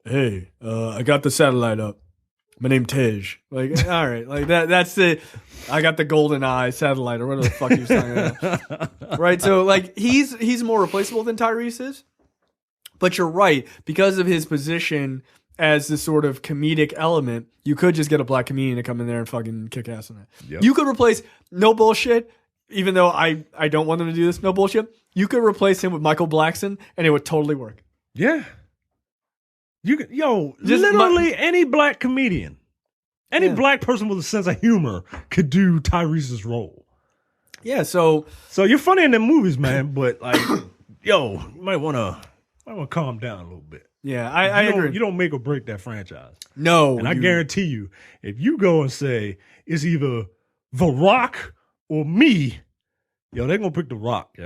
Hey, I got the satellite up. My name Tej. Like, all right, like that. That's the. I got the golden eye satellite or whatever the fuck he was talking about. Right. So like he's more replaceable than Tyrese is. But you're right, because of his position as this sort of comedic element, you could just get a black comedian to come in there and fucking kick ass in it. Yep. You could replace no bullshit, even though I don't want them to do this. No bullshit. You could replace him with Michael Blackson, and it would totally work. Yeah. You could, literally any black comedian, any black person with a sense of humor could do Tyrese's role. Yeah, so you're funny in the movies, man, but like, you might want to calm down a little bit. Yeah, I agree. You don't make or break that franchise. No. And I guarantee you, if you go and say it's either The Rock or me, they're going to pick The Rock,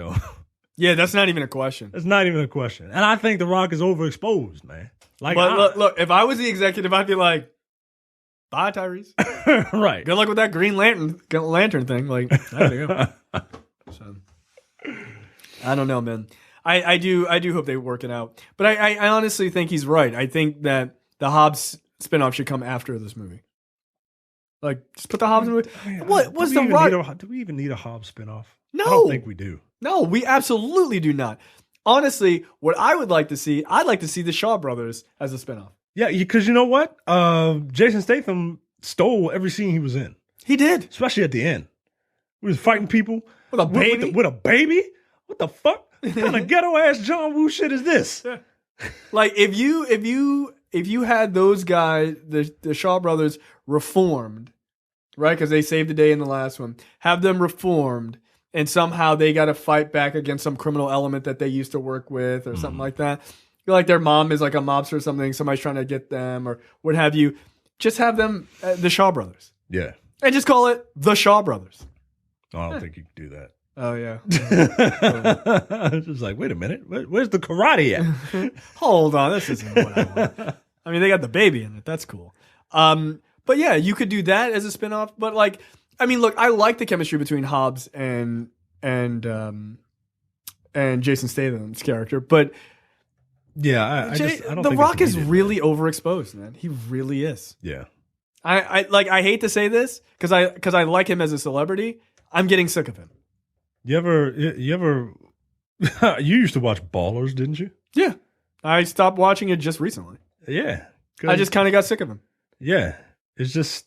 Yeah, that's not even a question. It's not even a question. And I think The Rock is overexposed, man. Like, but look, if I was the executive, I'd be like, bye, Tyrese. Right. Good luck with that Green Lantern thing. Like, there you go. So, I don't know, man. I do hope they work it out. But I honestly think he's right. I think that the Hobbs spinoff should come after this movie. Like, just put the Hobbs movie. What's the Rock? Do we even need a Hobbs spinoff? No. I don't think we do. No, we absolutely do not. Honestly, what I would like to see, I'd like to see the Shaw Brothers as a spinoff. Yeah, because you know what? Jason Statham stole every scene he was in. He did. Especially at the end. He was fighting people. With a baby? With a baby? What the fuck? What kind of ghetto-ass John Woo shit is this? Yeah. Like, if you had those guys, the Shaw Brothers, reformed, right? Because they saved the day in the last one. Have them reformed, and somehow they got to fight back against some criminal element that they used to work with or something like that. Like their mom is like a mobster or something. Somebody's trying to get them or what have you. Just have them, the Shaw Brothers. Yeah. And just call it the Shaw Brothers. I don't think you can do that. Oh, yeah. It's just like, wait a minute. Where's the karate at? Hold on. This isn't what I want. I mean, they got the baby in it. That's cool. But yeah, you could do that as a spinoff. But like, I mean, look, I like the chemistry between Hobbs and Jason Statham's character, but yeah, I don't The think Rock is really overexposed, man. He really is. Yeah. I hate to say this because I like him as a celebrity. I'm getting sick of him. You ever you used to watch Ballers, didn't you? Yeah. I stopped watching it just recently. Yeah. I just kind of got sick of him. Yeah. It's just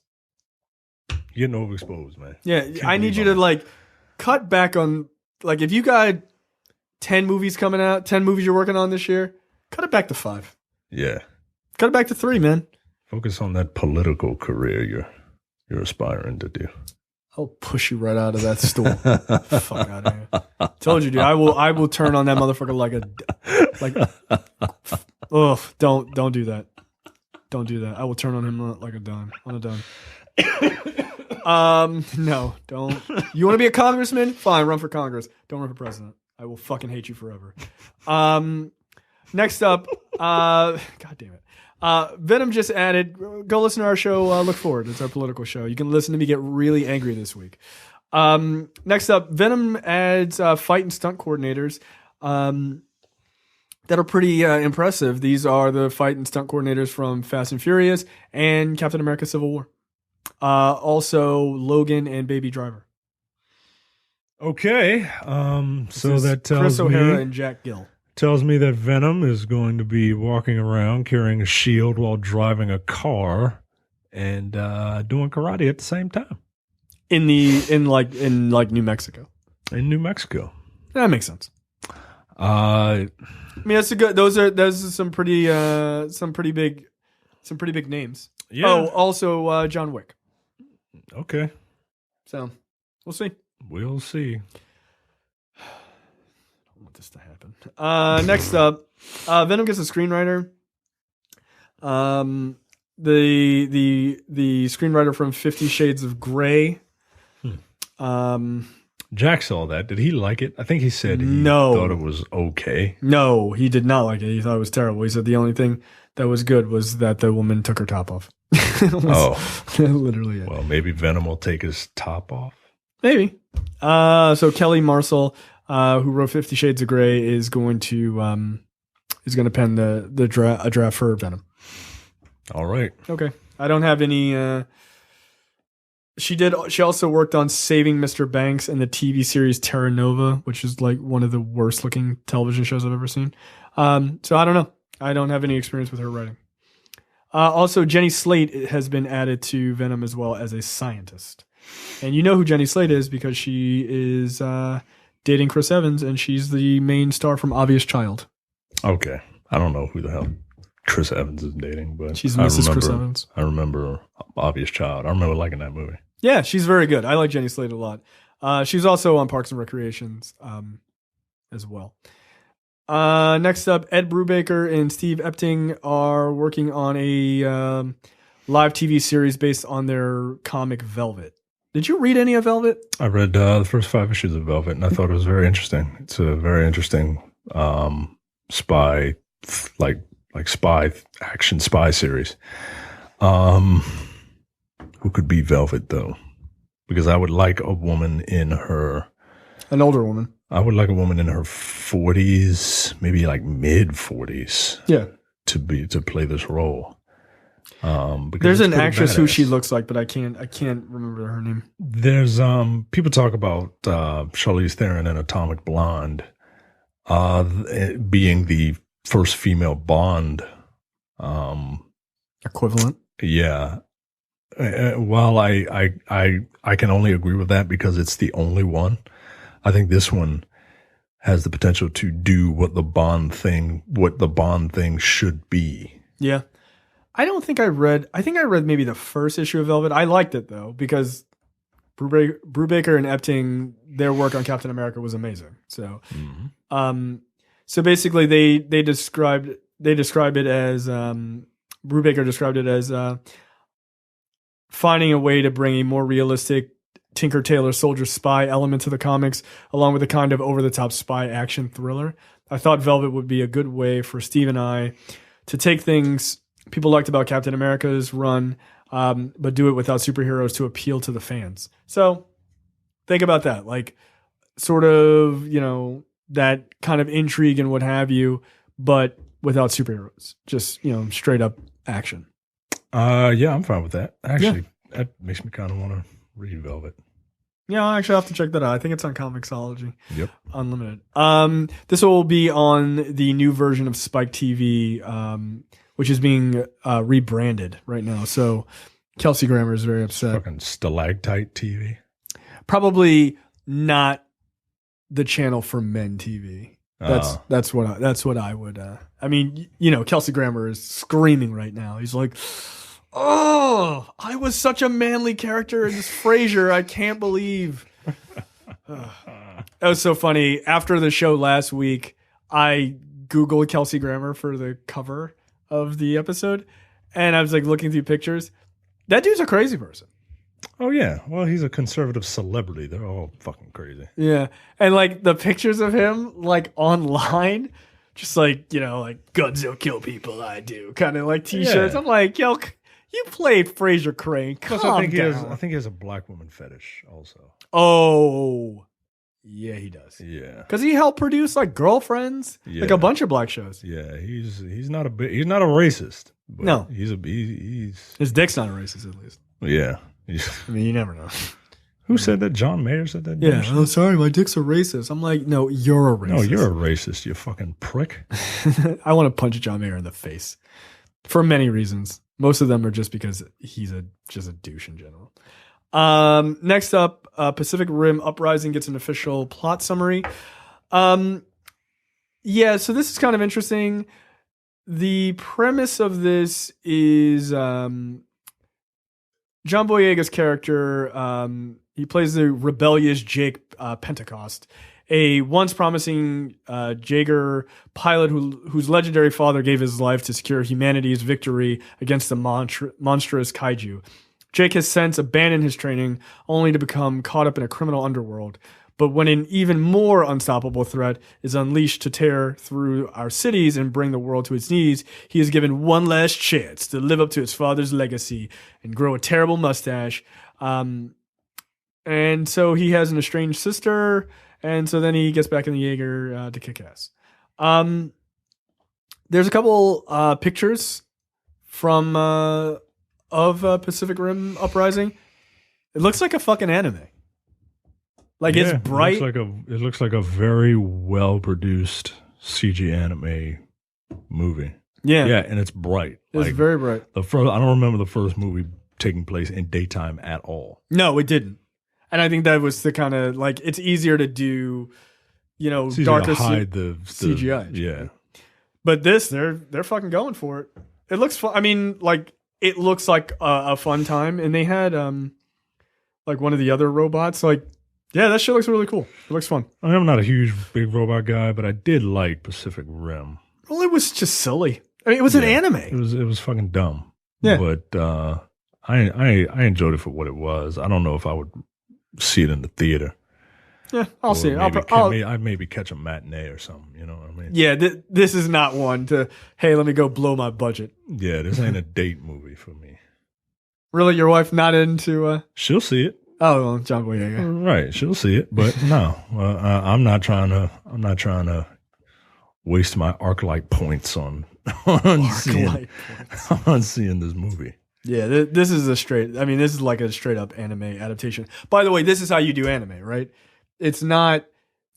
getting overexposed, man. Yeah. I need you to like cut back on, like, if you got 10 movies coming out, 10 movies you're working on this year, cut it back to 5. Yeah. Cut it back to 3, man. Focus on that political career you're aspiring to do. I'll push you right out of that stool. Fuck out of here. Told you, dude. I will turn on that motherfucker don't do that. Don't do that. I will turn on him like a dime. On a dime. No, don't. You want to be a congressman? Fine, run for Congress. Don't run for president. I will fucking hate you forever. Next up, God damn it. Venom just added, go listen to our show, Look Forward. It's our political show. You can listen to me get really angry this week. Next up, Venom adds fight and stunt coordinators that are pretty impressive. These are the fight and stunt coordinators from Fast and Furious and Captain America Civil War. Also, Logan and Baby Driver. Okay. So that Chris O'Hara and Jack Gill. Tells me that Venom is going to be walking around carrying a shield while driving a car and doing karate at the same time. In New Mexico. In New Mexico. That makes sense. I mean, that's a good. Those are some pretty big names. Yeah. Oh, also John Wick. Okay. So we'll see. We'll see. I don't want this to happen. Next up, Venom gets a screenwriter. The screenwriter from 50 Shades of Grey. Jack saw that. Did he like it? I think he said he thought it was okay. No, he did not like it. He thought it was terrible. He said the only thing that was good was that the woman took her top off. Literally it. Well, maybe Venom will take his top off. Maybe. So Kelly Marcel, who wrote 50 Shades of Grey, is going to pen a draft for Venom. All right. Okay. I don't have any. She also worked on Saving Mr. Banks and the TV series Terra Nova, which is like one of the worst looking television shows I've ever seen. So I don't know. I don't have any experience with her writing. Also, Jenny Slate has been added to Venom as well as a scientist. And you know who Jenny Slate is because she is dating Chris Evans, and she's the main star from Obvious Child. Okay. I don't know who the hell Chris Evans is dating, but she's Mrs. Chris Evans. I remember Obvious Child. I remember liking that movie. Yeah, she's very good. I like Jenny Slate a lot. She's also on Parks and Recreations as well. Next up, Ed Brubaker and Steve Epting are working on a live TV series based on their comic Velvet. Did you read any of Velvet? I read the first 5 issues of Velvet, and I thought it was very interesting. It's a very interesting spy, like spy action spy series. Who could be Velvet though? Because I would like a woman in her, an older woman. I would like a woman in her 40s, maybe like mid 40s. Yeah, to play this role. There's an actress who she looks like, but I can't remember her name. There's people talk about Charlize Theron in Atomic Blonde being the first female Bond equivalent. Yeah. While I can only agree with that because it's the only one, I think this one has the potential to do what the Bond thing should be. Yeah. I think I read maybe the first issue of Velvet. I liked it though, because Brubaker and Epting, their work on Captain America was amazing. So, so basically they described it as, Brubaker described it as, finding a way to bring a more realistic Tinker Tailor Soldier spy element to the comics, along with a kind of over-the-top spy action thriller. I thought Velvet would be a good way for Steve and I to take things people liked about Captain America's run, but do it without superheroes to appeal to the fans. So think about that, like sort of, that kind of intrigue and what have you, but without superheroes, just, straight up action. Yeah, I'm fine with that. Actually, that makes me kind of want to read Velvet. Yeah, I'll actually have to check that out. I think it's on Comixology. Yep. Unlimited. This will be on the new version of Spike TV, which is being rebranded right now. So Kelsey Grammer is very upset. Fucking Stalactite TV. Probably not the channel for men TV. That's what I would. I mean, Kelsey Grammer is screaming right now. He's like, "Oh, I was such a manly character in this Frasier. I can't believe." That was so funny. After the show last week, I Googled Kelsey Grammer for the cover of the episode, and I was like looking through pictures. That dude's a crazy person. Oh yeah, well he's a conservative celebrity. They're all fucking crazy. Yeah, and like the pictures of him like online, just like like guns don't kill people, I do kind of like t-shirts. Yeah. I'm like, yo, you played Fraser Crane. Calm down. I think he has a black woman fetish also. Oh, yeah, he does. Yeah, because he helped produce like Girlfriends, like a bunch of black shows. Yeah, he's not a racist. But no, he's his dick's not a racist at least. Yeah. I mean, you never know. Who said that? John Mayer said that? Yeah. Oh, sorry, my dick's a racist. I'm like, no, you're a racist. No, you're a racist, you fucking prick. I want to punch John Mayer in the face for many reasons. Most of them are just because he's just a douche in general. Next up, Pacific Rim Uprising gets an official plot summary. Yeah, so this is kind of interesting. The premise of this is John Boyega's character. He plays the rebellious Jake Pentecost, a once promising Jaeger pilot whose legendary father gave his life to secure humanity's victory against the monstrous kaiju. Jake has since abandoned his training, only to become caught up in a criminal underworld. But when an even more unstoppable threat is unleashed to tear through our cities and bring the world to its knees, he is given one last chance to live up to his father's legacy and grow a terrible mustache. And so he has an estranged sister, and so then he gets back in the Jaeger to kick ass. There's a couple pictures from of Pacific Rim Uprising. It looks like a fucking anime. Like, it's bright. It looks like a very well produced CG anime movie. Yeah, yeah, and it's bright. It's very bright. I don't remember the first movie taking place in daytime at all. No, it didn't. And I think that was the kind of like, it's easier to do, darker to hide the CGI. Yeah, but this, they're fucking going for it. It looks fun. I mean, like, it looks like a fun time, and they had like one of the other robots. Like, yeah, that shit looks really cool. It looks fun. I mean, I'm not a huge big robot guy, but I did like Pacific Rim. Well, it was just silly. I mean, it was an anime. It was fucking dumb. Yeah, but I enjoyed it for what it was. I don't know if I would see it in the theater. Yeah, I'll see it. I'd maybe catch a matinee or something. You know what I mean? Yeah, this is not one to, hey, let me go blow my budget. Yeah, this ain't a date movie for me. Really, your wife not into? She'll see it. Oh, well, John Boyega. Right, she'll see it, but no, I'm not trying to waste my ArcLight points on seeing this movie. Yeah, this is this is like a straight up anime adaptation. By the way, this is how you do anime, right? It's not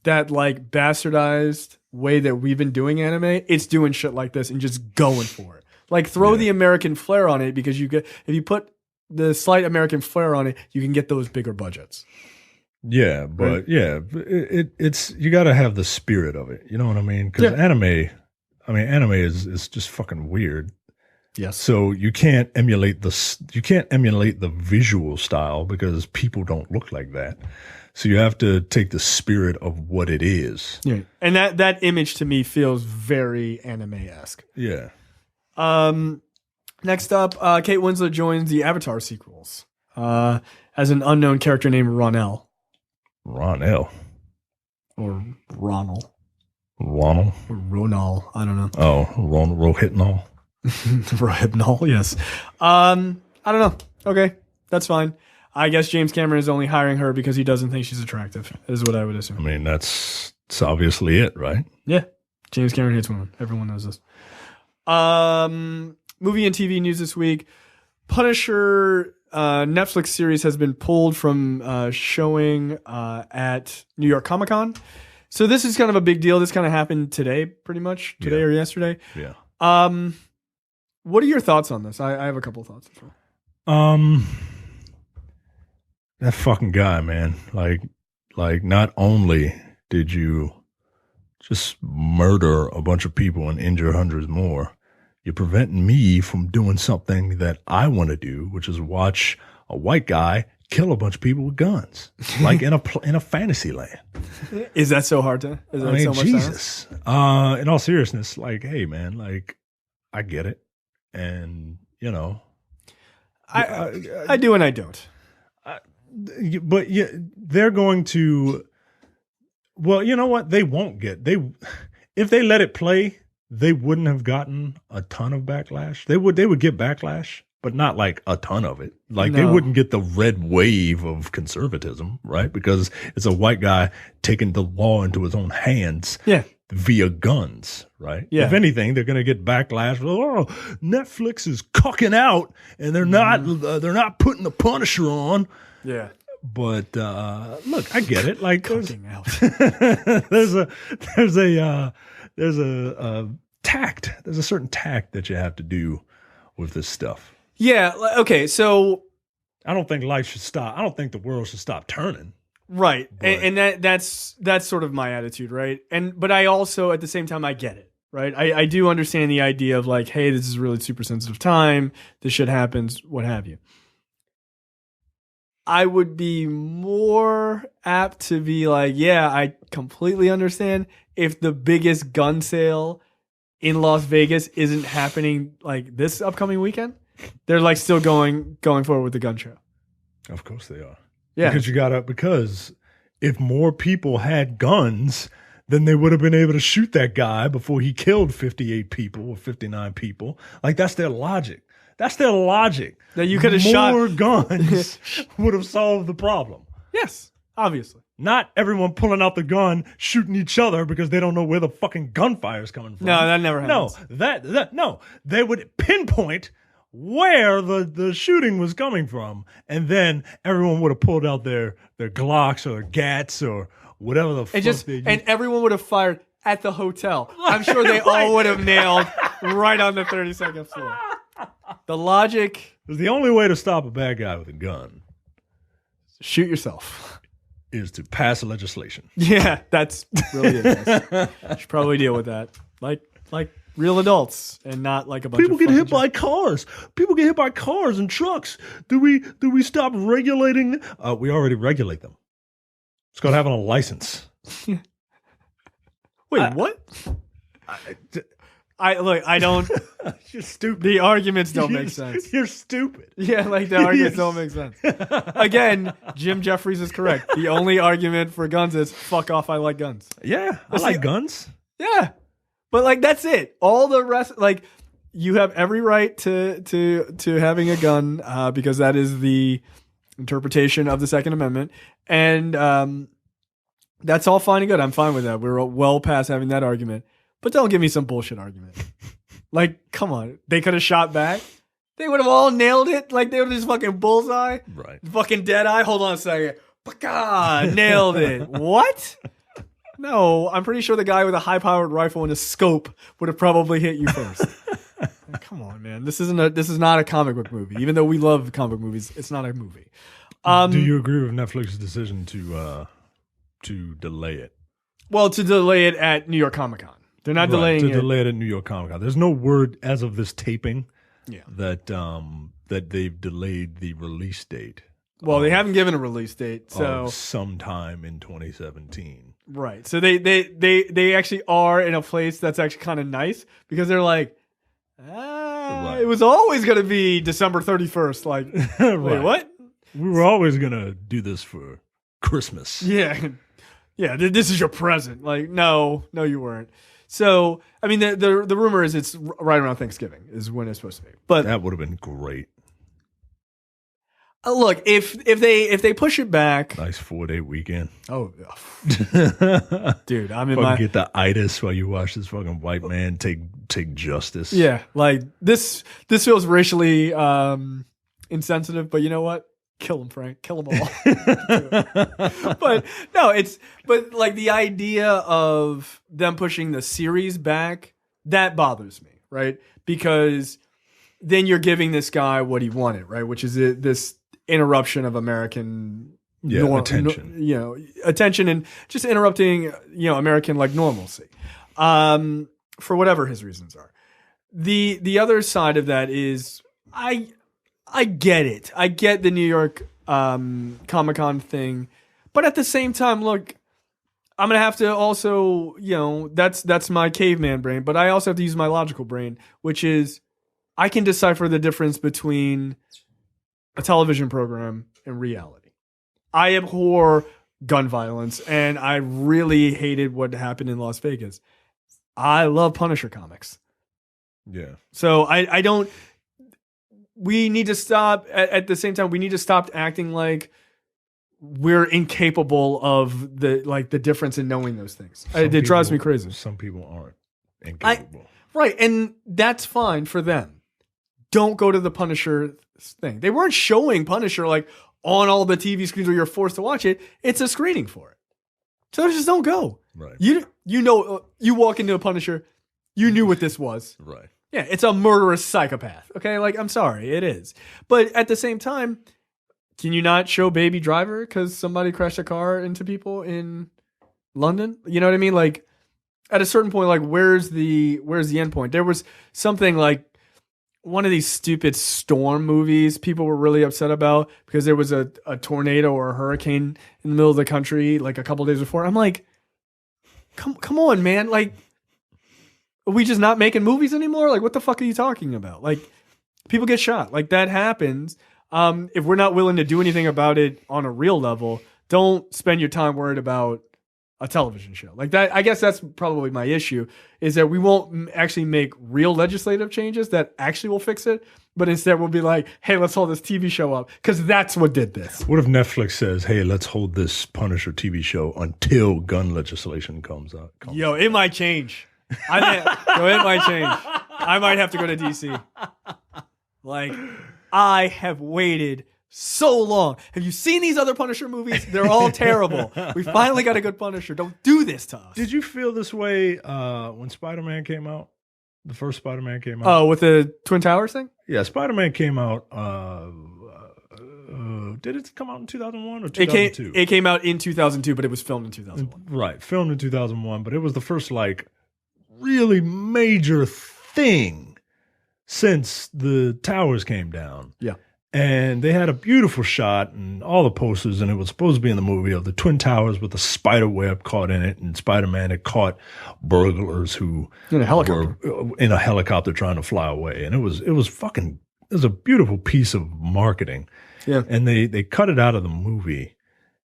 that like bastardized way that we've been doing anime. It's doing shit like this and just going for it. Like, throw the American flair on it, because if you put the slight American flair on it, you can get those bigger budgets. Yeah, but right? Yeah, it's you got to have the spirit of it. You know what I mean? Because anime is just fucking weird. Yes. So you can't emulate the visual style, because people don't look like that. So you have to take the spirit of what it is. Yeah, and that image to me feels very anime-esque. Yeah. Next up, Kate Winslet joins the Avatar sequels as an unknown character named Ronell. Ronell. Or Ronald. Ronald. Or Ronal. I don't know. Oh, Rohypnol. Rohypnol, yes. I don't know. Okay, that's fine. I guess James Cameron is only hiring her because he doesn't think she's attractive, is what I would assume. I mean, that's obviously it, right? Yeah. James Cameron hates women. Everyone knows this. Movie and TV news this week. Punisher Netflix series has been pulled from showing at New York Comic Con. So this is kind of a big deal. This kind of happened today, pretty much. Today or yesterday. Yeah. What are your thoughts on this? I have a couple of thoughts as well. That fucking guy, man. Like not only did you just murder a bunch of people and injure hundreds more, you're preventing me from doing something that I want to do, which is watch a white guy kill a bunch of people with guns, like in a fantasy land. Is that so hard to? Is that so much Jesus. In all seriousness, like, hey, man, like, I get it, and I do and I don't. But yeah, they're going to. Well, you know what? They won't get if they let it play. They wouldn't have gotten a ton of backlash. They would get backlash, but not like a ton of it. Like they wouldn't get the red wave of conservatism, right? Because it's a white guy taking the law into his own hands. Yeah. via guns, right? Yeah. If anything, they're going to get backlash. Oh, Netflix is cucking out, and they're not putting the Punisher on. Yeah. But look, I get it. Like Cucking out. there's a tact. There's a certain tact that you have to do with this stuff. Yeah. Okay. So I don't think life should stop. I don't think the world should stop turning. right, and that's sort of my attitude, right? But I also at the same time I get it, right? I do understand the idea of like, hey, this is really super sensitive time. This shit happens, what have you. I would be more apt to be like, yeah, I completely understand if the biggest gun sale in Las Vegas isn't happening like this upcoming weekend. They're like still going forward with the gun show. Of course they are. Yeah. Because if more people had guns, then they would have been able to shoot that guy before he killed 58 people or 59 people. Like that's their logic. That's their logic. That you could have shot more guns would have solved the problem. Yes, obviously. Not everyone pulling out the gun, shooting each other because they don't know where the fucking gunfire is coming from. No, that never happens. No, they would pinpoint where the shooting was coming from, and then everyone would have pulled out their Glocks or Gats or whatever the fuck they used. And everyone would have fired at the hotel. I'm sure they all would have nailed right on the 32nd floor. The logic is the only way to stop a bad guy with a gun. Shoot yourself. Is to pass a legislation. Yeah, that's really it. Should probably deal with that. Like real adults and not like a bunch people of get hit by cars. People get hit by cars and trucks. Do we stop regulating? We already regulate them. It's called having a license. Wait, what? I don't. You're stupid. The arguments don't make sense. You're stupid. Yeah, like the arguments don't make sense. Again, Jim Jeffries is correct. The only argument for guns is fuck off. I like guns. Yeah, I like guns. Yeah, but like that's it. All the rest, like you have every right to having a gun because that is the interpretation of the Second Amendment, and that's all fine and good. I'm fine with that. We're well past having that argument. But don't give me some bullshit argument. Like, come on. They could have shot back. They would have all nailed it. Like, they would have just fucking bullseye. Right. Fucking dead eye. Hold on a second. Paka! Nailed it. What? No, I'm pretty sure the guy with a high-powered rifle and a scope would have probably hit you first. Like, come on, man. This is not a comic book movie. Even though we love comic movies, it's not a movie. Do you agree with Netflix's decision to delay it? Well, to delay it at New York Comic Con. They're not delaying it. To delay it at New York Comic Con. There's no word as of this taping that they've delayed the release date. Well, they haven't given a release date, so sometime in 2017. Right. So they actually are in a place that's actually kind of nice because they're like, it was always going to be December 31st. Like, right. Wait, what? We were always going to do this for Christmas. Yeah. Yeah, this is your present. Like, no, you weren't. So, I mean, the rumor is it's right around Thanksgiving is when it's supposed to be. But that would have been great. Look, if they push it back, nice 4-day weekend. Oh, dude, I'm in get the itis while you watch this fucking white man take justice. Yeah, like this feels racially insensitive, but you know what? Kill them, Frank. Kill them all. But like the idea of them pushing the series back, that bothers me, right? Because then you're giving this guy what he wanted, right? Which is this interruption of American attention. Attention and just interrupting, American like normalcy. For whatever his reasons are. The other side of that is I get it. I get the New York Comic-Con thing. But at the same time, look, I'm going to have to also, that's my caveman brain, but I also have to use my logical brain, which is I can decipher the difference between a television program and reality. I abhor gun violence, and I really hated what happened in Las Vegas. I love Punisher comics. Yeah. So I don't... We need to stop at the same time. We need to stop acting like we're incapable of the difference in knowing those things. It drives me crazy. Some people aren't incapable. Right, and that's fine for them. Don't go to the Punisher thing. They weren't showing Punisher like on all the TV screens where you're forced to watch it. It's a screening for it. So just don't go. Right. You know, you walk into a Punisher, you knew what this was. Right. Yeah, it's a murderous psychopath. Okay, like I'm sorry, it is. But at the same time, can you not show Baby Driver because somebody crashed a car into people in London? You know what I mean? Like at a certain point, like where's the end point? There was something like one of these stupid storm movies people were really upset about because there was a tornado or a hurricane in the middle of the country like a couple days before. I'm like, come on, man. Like, are we just not making movies anymore? Like, what the fuck are you talking about? Like, people get shot. Like, that happens. If we're not willing to do anything about it on a real level, don't spend your time worried about a television show. Like that, I guess that's probably my issue, is that we won't actually make real legislative changes that actually will fix it, but instead we'll be like, hey, let's hold this TV show up, because that's what did this. What if Netflix says, hey, let's hold this Punisher TV show until gun legislation comes out? Yo, it might change. It might change. I might have to go to DC. Like, I have waited so long. Have you seen these other Punisher movies? They're all terrible. We finally got a good Punisher. Don't do this to us. Did you feel this way when Spider-Man came out? The first Spider-Man came out? Oh, with the Twin Towers thing? Yeah, Spider-Man came out. Did it come out in 2001 or 2002? It came out in 2002, but it was filmed in 2001. Right, filmed in 2001, but it was the first like really major thing since the towers came down. Yeah. And they had a beautiful shot and all the posters, and it was supposed to be in the movie of the Twin Towers with a spider web caught in it, and Spider-Man had caught burglars who in a helicopter were in a helicopter trying to fly away. And it was a beautiful piece of marketing. Yeah. And they cut it out of the movie.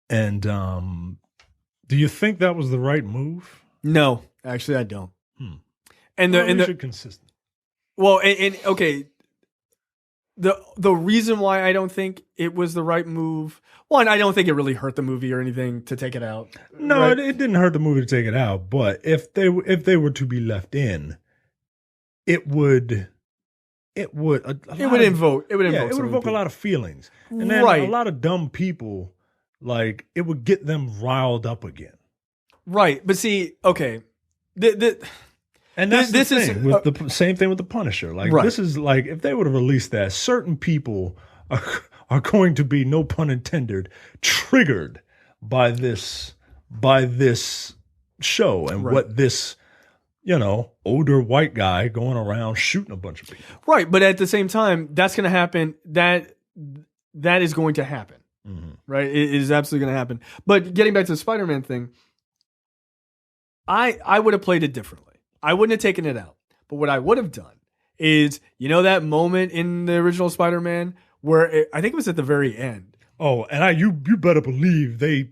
And do you think that was the right move? No, actually I don't. And the consistent. Well, and okay. The reason why I don't think it was the right move, one, I don't think it really hurt the movie or anything to take it out. No, right? it didn't hurt the movie to take it out. But if they were to be left in, it would invoke a lot of feelings, and then a lot of dumb people, like it would get them riled up again. Right, but see, okay, and that's the thing with the same thing with the Punisher. Like this is like if they would have released that, certain people are going to be, no pun intended, triggered by this show and what this older white guy going around shooting a bunch of people. Right, but at the same time, that's going to happen. That is going to happen. Mm-hmm. Right, it is absolutely going to happen. But getting back to the Spider-Man thing, I would have played it differently. I wouldn't have taken it out. But what I would have done is, that moment in the original Spider-Man where I think it was at the very end. Oh, and you better believe they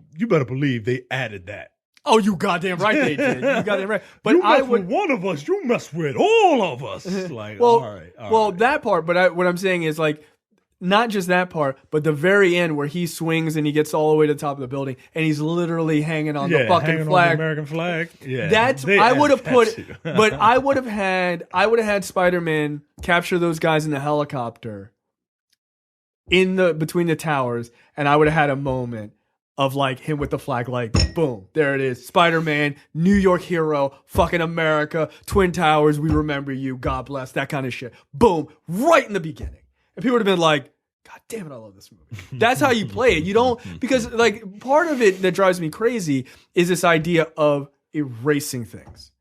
added that. Oh, you goddamn right they did. You goddamn right. But you mess with one of us, you mess with all of us. Like, all right. That part. But what I'm saying is like, not just that part, but the very end where he swings and he gets all the way to the top of the building and he's literally hanging on the fucking flag. On the American flag. Yeah. I would have put but I would have had Spider-Man capture those guys in the helicopter between the towers, and I would have had a moment of like him with the flag, like boom, there it is. Spider-Man, New York hero, fucking America, Twin Towers, we remember you, God bless, that kind of shit. Boom, right in the beginning. And people would have been like, God damn it, I love this movie. That's how you play it. You don't, because like part of it that drives me crazy is this idea of erasing things.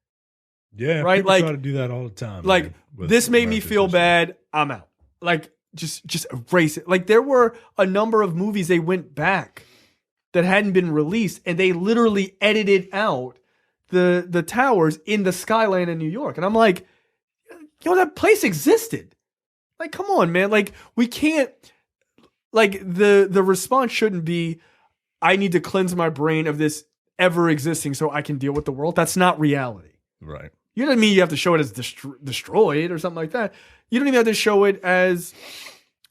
Yeah, right. People like try to do that all the time. Like this made me feel bad. I'm out. Like just erase it. Like there were a number of movies they went back that hadn't been released, and they literally edited out the towers in the skyline in New York. And I'm like, that place existed. Like, come on, man. Like, we can't, like, the response shouldn't be, I need to cleanse my brain of this ever existing so I can deal with the world. That's not reality. Right. You know what I mean? You have to show it as destroyed or something like that. You don't even have to show it as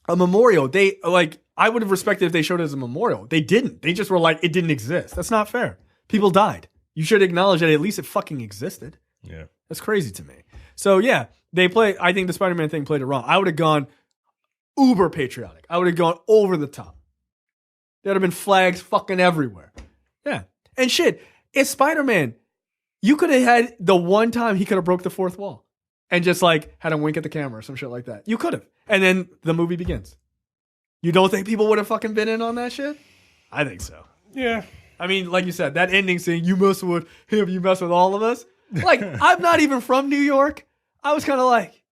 a memorial. They, like, I would have respected if they showed it as a memorial. They didn't. They just were like, it didn't exist. That's not fair. People died. You should acknowledge that at least it fucking existed. Yeah. That's crazy to me. So yeah, I think the Spider-Man thing played it wrong. I would have gone uber patriotic. I would have gone over the top. There would have been flags fucking everywhere. Yeah. And shit, it's Spider-Man. You could have had the one time he could have broke the fourth wall and just like had him wink at the camera or some shit like that. You could have. And then the movie begins. You don't think people would have fucking been in on that shit? I think so. Yeah. I mean, like you said, that ending scene, you mess with him, you mess with all of us. Like, I'm not even from New York. I was kind of like,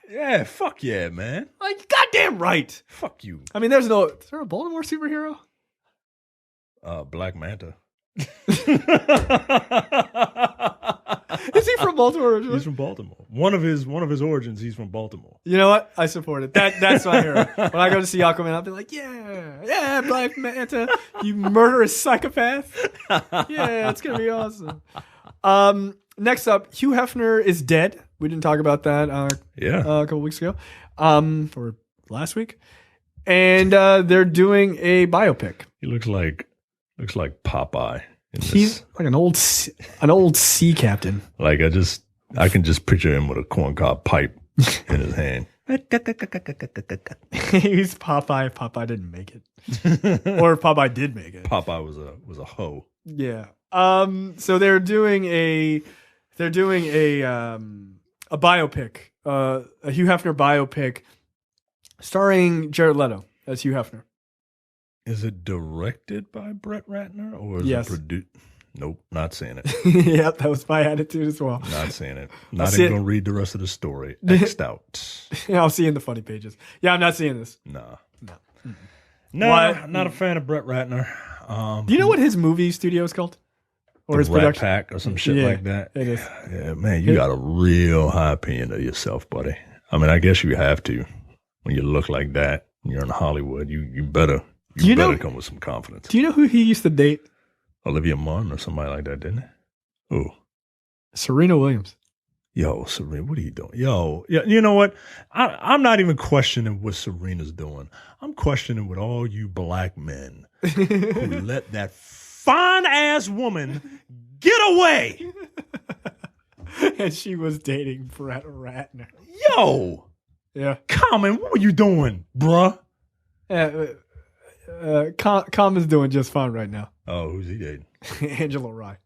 yeah, fuck yeah, man. like, goddamn right. Fuck you. I mean, is there a Baltimore superhero? Black Manta. Is he from Baltimore originally? He's from Baltimore. One of his origins, he's from Baltimore. You know what? I support it. That's my hero. When I go to see Aquaman, I'll be like, yeah, Black Manta, you murderous psychopath. Yeah, it's gonna be awesome. Next up, Hugh Hefner is dead. We didn't talk about that a couple weeks ago, or last week, and they're doing a biopic. He looks like Popeye. He's like an old sea captain. Like I can just picture him with a corncob pipe in his hand. He's Popeye. Popeye didn't make it, or if Popeye did make it. Popeye was a hoe. Yeah. So they're doing a biopic, a Hugh Hefner biopic, starring Jared Leto as Hugh Hefner. Is it directed by Brett Ratner or is it produced? Nope, not seeing it. Yep, that was my attitude as well. Not seeing it. Not even gonna read the rest of the story. X'd out. Yeah, I'll see in the funny pages. Yeah, I'm not seeing this. No, Why? not a fan of Brett Ratner. Do you know what his movie studio is called? Or his Rat production? Pack or some shit like that. It is. Yeah, man, you got a real high opinion of yourself, buddy. I mean, I guess you have to. When you look like that, you're in Hollywood. You better come with some confidence. Do you know who he used to date? Olivia Munn or somebody like that, didn't he? Ooh. Serena Williams. Yo, Serena, what are you doing? Yo, yeah, you know what? I'm not even questioning what Serena's doing. I'm questioning what all you black men who let that fine ass woman get away. And she was dating Brett Ratner. Yo. Yeah. Common, what were you doing, bruh? Common's doing just fine right now. Oh, who's he dating? Angela Rye.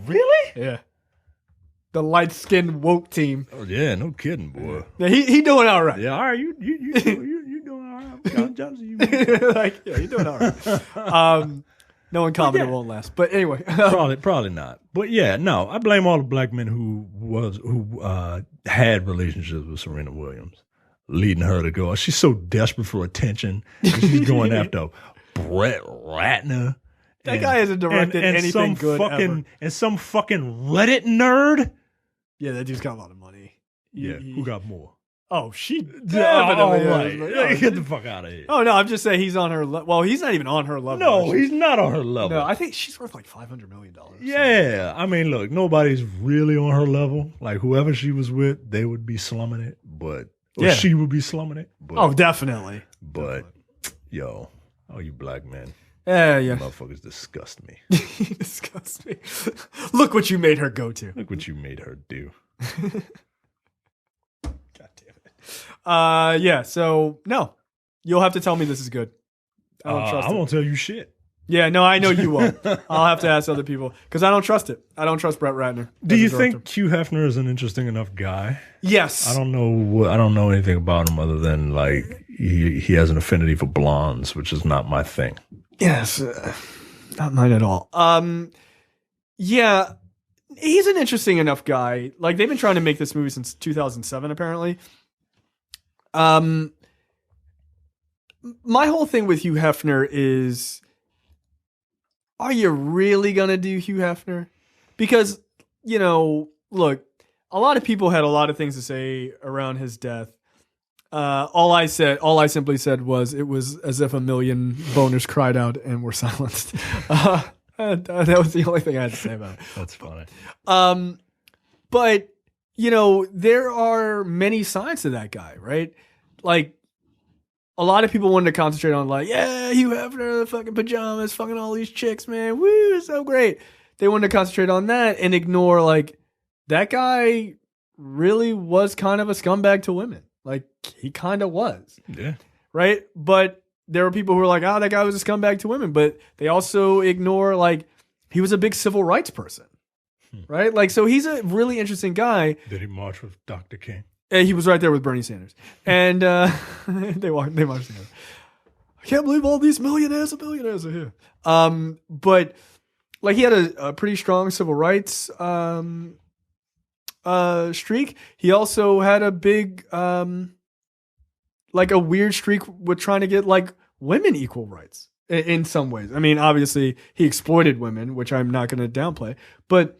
Really? Yeah. The light-skinned woke team. Oh yeah, no kidding, boy. Yeah, he doing all right. Yeah, all right. You doing all right. I'm jealous of you. Like, yeah, you're doing all right. No one confident won't last. But anyway, probably not. But yeah, no, I blame all the black men who had relationships with Serena Williams, leading her to go. She's so desperate for attention. She's going after Brett Ratner. That guy hasn't directed anything good ever. And some fucking Reddit nerd. Yeah, that dude's got a lot of money. Who got more? Oh, she definitely right. Get the fuck out of here. Oh, no, I'm just saying he's on her level. Well, he's not even on her level. No, he's not on her level. No, I think she's worth like $500 million. Yeah. I mean, look, nobody's really on her level. Like, whoever she was with, they would be slumming it. She would be slumming it. Oh, definitely. But, yo, you black men. Yeah. Motherfuckers disgust me. Disgust me. Look what you made her go to. Look what you made her do. God damn it. Yeah, so no. You'll have to tell me this is good. I don't trust it. I won't tell you shit. Yeah, no, I know you won't. I'll have to ask other people because I don't trust it. I don't trust Brett Ratner. Do you think Hugh Hefner is an interesting enough guy? Yes. I don't know anything about him other than like he has an affinity for blondes, which is not my thing. Yes, not mine at all. Yeah, he's an interesting enough guy. Like they've been trying to make this movie since 2007, apparently. My whole thing with Hugh Hefner is, are you really gonna do Hugh Hefner? Because look, a lot of people had a lot of things to say around his death. All I simply said was it was as if a million boners cried out and were silenced. That was the only thing I had to say about it. That's funny. But there are many sides to that guy, right? Like a lot of people wanted to concentrate on like, yeah, Hugh Hefner, the fucking pajamas, fucking all these chicks, man. Woo, so great. They wanted to concentrate on that and ignore like that guy really was kind of a scumbag to women. Like he kind of was. Yeah. Right. But there were people who were like, oh, that guy was a scumbag to women. But they also ignore like he was a big civil rights person. Right. Like, so he's a really interesting guy. Did he march with Dr. King? He was right there with Bernie Sanders. And they marched together. I can't believe all these millionaires and billionaires are here. But like he had a pretty strong civil rights streak. He also had a big like a weird streak with trying to get like women equal rights in some ways. I mean, obviously he exploited women, which I'm not going to downplay, but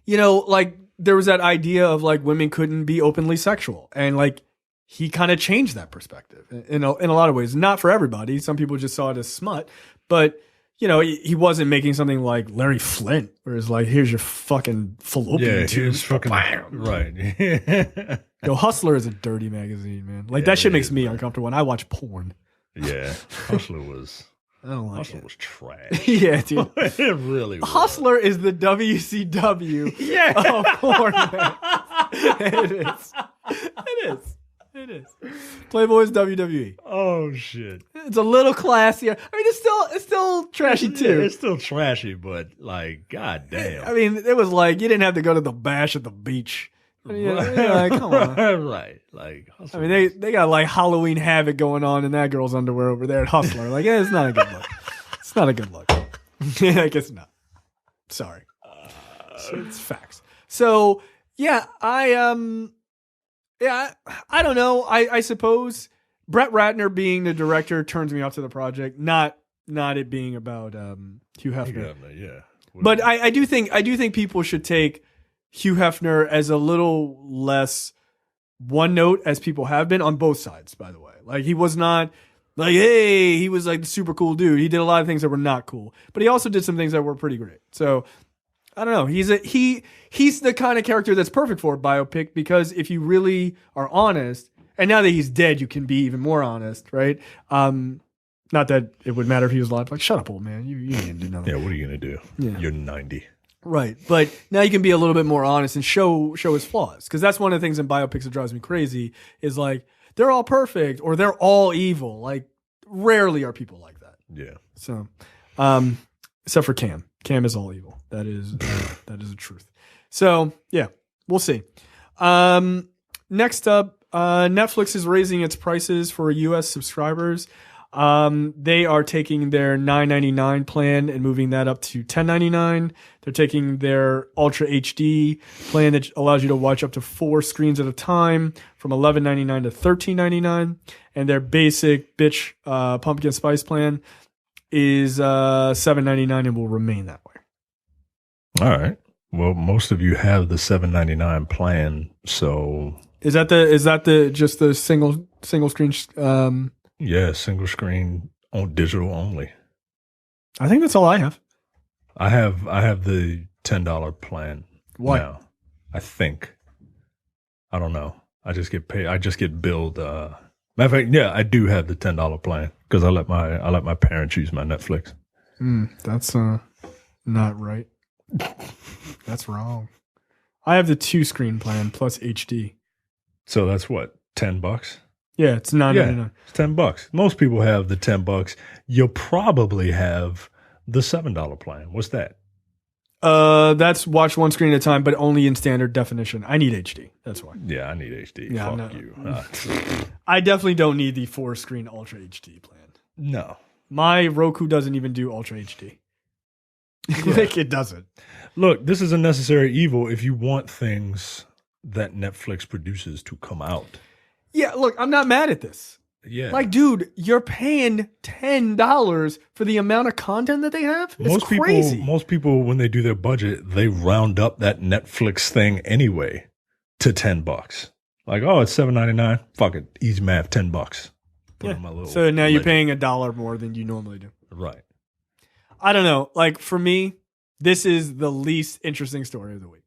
you know, like there was that idea of like women couldn't be openly sexual, and like he kind of changed that perspective in a lot of ways. Not for everybody. Some people just saw it as smut, but you know, he wasn't making something like Larry Flint, where it's like, here's your fucking fallopian tube. Fucking right. Yo, Hustler is a dirty magazine, man. Like that shit makes me uncomfortable when I watch porn. Yeah, Hustler was. I don't like Hustler it. was trash. Yeah, dude. It really was. Hustler is the WCW of porn, man. It is. It is. It is. Playboy's WWE. Oh shit. It's a little classier. I mean, it's still trashy too. Yeah, it's still trashy, but like, goddamn. I mean, it was like you didn't have to go to the bash at the beach. I mean, like, come on. Right. Like, Hustler. I mean, they got like Halloween Havoc going on in that girl's underwear over there at Hustler. Like, yeah, it's not a good look. It's not a good look. I guess not. Sorry. So it's facts. So yeah, I don't know. I suppose Brett Ratner being the director turns me off to the project. Not it being about Hugh Hefner. Yeah. But I do think people should take Hugh Hefner as a little less one note as people have been on both sides, by the way. Like he was not like, hey, he was like the super cool dude. He did a lot of things that were not cool, but he also did some things that were pretty great. So I don't know. He's the kind of character that's perfect for a biopic, because if you really are honest, and now that he's dead, you can be even more honest, right? Not that it would matter if he was alive. Like, shut up, old man. You didn't do nothing. Yeah, what are you gonna do? Yeah. You're 90. Right. But now you can be a little bit more honest and show his flaws. Because that's one of the things in biopics that drives me crazy is like, they're all perfect or they're all evil. Like, rarely are people like that. Yeah. So, except for Cam. Cam is all evil. That is the truth. So, yeah, we'll see. Next up, Netflix is raising its prices for U.S. subscribers. They are taking their $9.99 plan and moving that up to $10.99. They're taking their Ultra HD plan that allows you to watch up to 4 screens at a time from $11.99 to $13.99. And their basic bitch pumpkin spice plan is $7.99 and will remain that way. All right. Well, most of you have the $7.99 plan, so is that just the single screen? Yeah, single screen on digital only. I think that's all I have. I have the $10 plan. What? Now. I think. I don't know. I just get paid. I just get billed. Matter of fact, yeah, I do have the $10 plan because I let my parents use my Netflix. That's not right. That's wrong. I have the 2 screen plan plus HD. So that's what, $10? Yeah, it's $9.99. Yeah, it's $10. Most people have the $10. You'll probably have the $7 plan. What's that? That's watch 1 screen at a time, but only in standard definition. I need HD. That's why. Yeah, I need HD. Yeah, Fuck you. I definitely don't need the 4 screen Ultra HD plan. No. My Roku doesn't even do Ultra HD. Yeah. Like, it doesn't. Look, this is a necessary evil if you want things that Netflix produces to come out. Yeah, look, I'm not mad at this. Yeah. Like, dude, you're paying $10 for the amount of content that they have? It's crazy. Most people, when they do their budget, they round up that Netflix thing anyway to $10. Like, oh, it's $7.99. Fuck it. Easy math, $10. Put on my little so now you're ledger. paying $1 more than you normally do. Right. I don't know. Like, for me, this is the least interesting story of the week.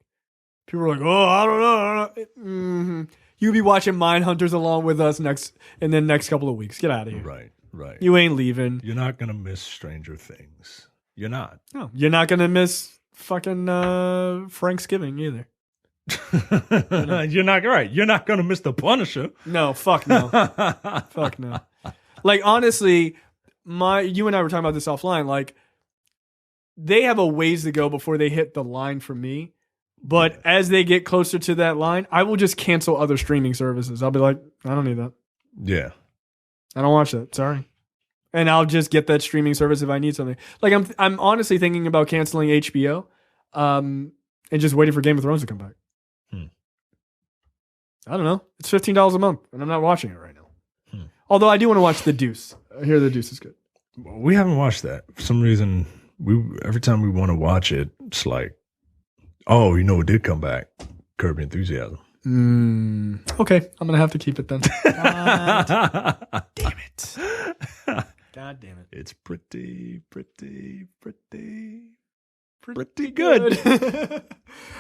People are like, oh, I don't know. Mm-hmm. You'll be watching Mindhunters along with us next couple of weeks. Get out of here. Right. You ain't leaving. You're not going to miss Stranger Things. You're not. No, you're not going to miss fucking Thanksgiving either. You're not right. You're not going to miss The Punisher. No, fuck no. Fuck no. Like, honestly, you and I were talking about this offline. Like, they have a ways to go before they hit the line for me. But as they get closer to that line, I will just cancel other streaming services. I'll be like, I don't need that. Yeah. I don't watch that. Sorry. And I'll just get that streaming service if I need something. Like, I'm honestly thinking about canceling HBO and just waiting for Game of Thrones to come back. I don't know. It's $15 a month, and I'm not watching it right now. Although I do want to watch The Deuce. I hear The Deuce is good. We haven't watched that. For some reason, every time we want to watch it, it's like, oh, you know what did come back? Curb Your Enthusiasm. Okay, I'm going to have to keep it then. God damn it. God damn it. It's pretty good.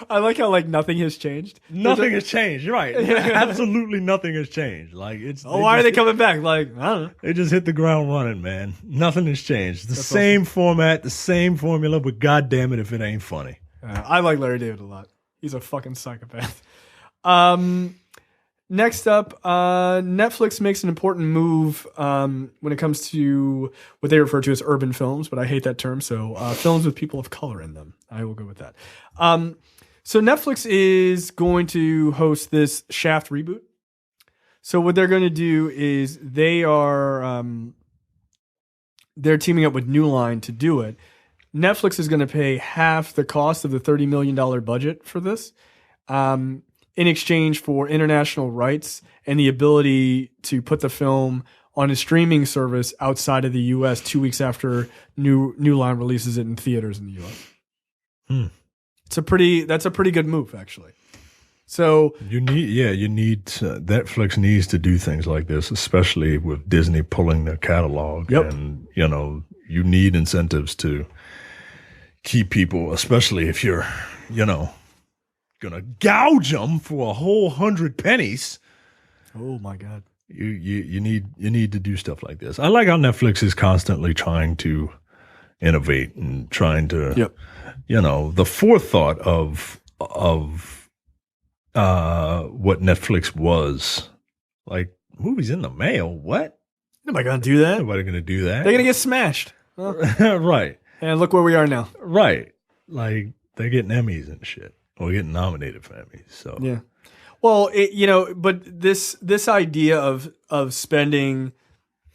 I like how like nothing has changed. Nothing has changed. You're right. Absolutely nothing has changed. Like it's. Oh, why are they coming back? Like I don't know. They just hit the ground running, man. Nothing has changed. The same format, the same formula, but goddamn it, if it ain't funny. I like Larry David a lot. He's a fucking psychopath. Next up, Netflix makes an important move when it comes to what they refer to as urban films, but I hate that term. So films with people of color in them. I will go with that. So Netflix is going to host this Shaft reboot. So what they're going to do is they're teaming up with New Line to do it. Netflix is going to pay half the cost of the $30 million budget for this. In exchange for international rights and the ability to put the film on a streaming service outside of the U.S. 2 weeks after New Line releases it in theaters in the U.S. That's a pretty good move, actually. So Netflix needs to do things like this, especially with Disney pulling their catalog. Yep. And you need incentives to keep people, especially if you're, gonna gouge them for a whole 100 pennies. Oh my God! You need to do stuff like this. I like how Netflix is constantly trying to innovate and trying to, the forethought of what Netflix was like. Movies in the mail. What? Nobody gonna do that. Nobody gonna do that. They're gonna get smashed. Right. And look where we are now. Right. Like they're getting Emmys and shit. Or getting nominated for Emmys. So yeah, well, but this idea of spending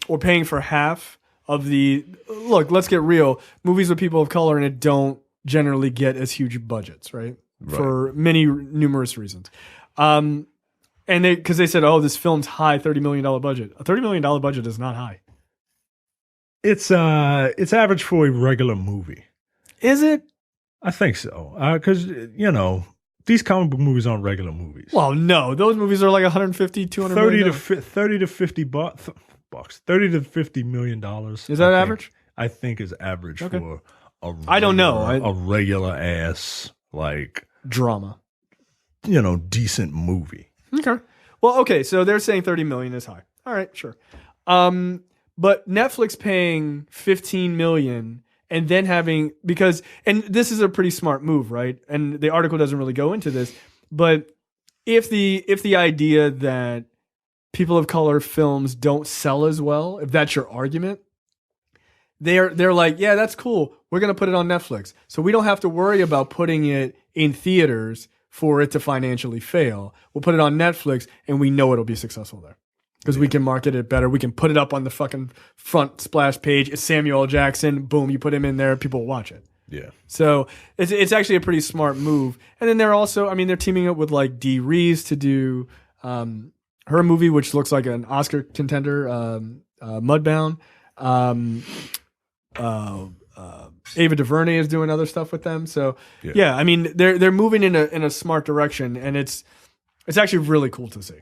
or paying for half of let's get real. Movies with people of color in it don't generally get as huge budgets, right? For numerous reasons. And because they said, oh, this film's high, $30 million budget. A $30 million budget is not high. It's average for a regular movie. Is it? I think so. Because, these comic book movies aren't regular movies. Well, no. Those movies are like 150, 200 million. 30 to 50 bucks. $30 to $50 million. Is that average? I think is average for I don't know. A regular ass, like, drama. Decent movie. Okay. Well, okay. So they're saying 30 million is high. All right, sure. But Netflix paying 15 million and then having, and this is a pretty smart move, right? And the article doesn't really go into this, but if the idea that people of color films don't sell as well, if that's your argument, they're like, yeah, that's cool. We're going to put it on Netflix. So we don't have to worry about putting it in theaters for it to financially fail. We'll put it on Netflix and we know it'll be successful there. Because we can market it better. We can put it up on the fucking front splash page. It's Samuel L. Jackson. Boom, you put him in there. People will watch it. Yeah. So it's actually a pretty smart move. And then they're teaming up with like Dee Reese to do her movie, which looks like an Oscar contender, Mudbound. Ava DuVernay is doing other stuff with them. So yeah, I mean they're moving in a smart direction, and it's actually really cool to see.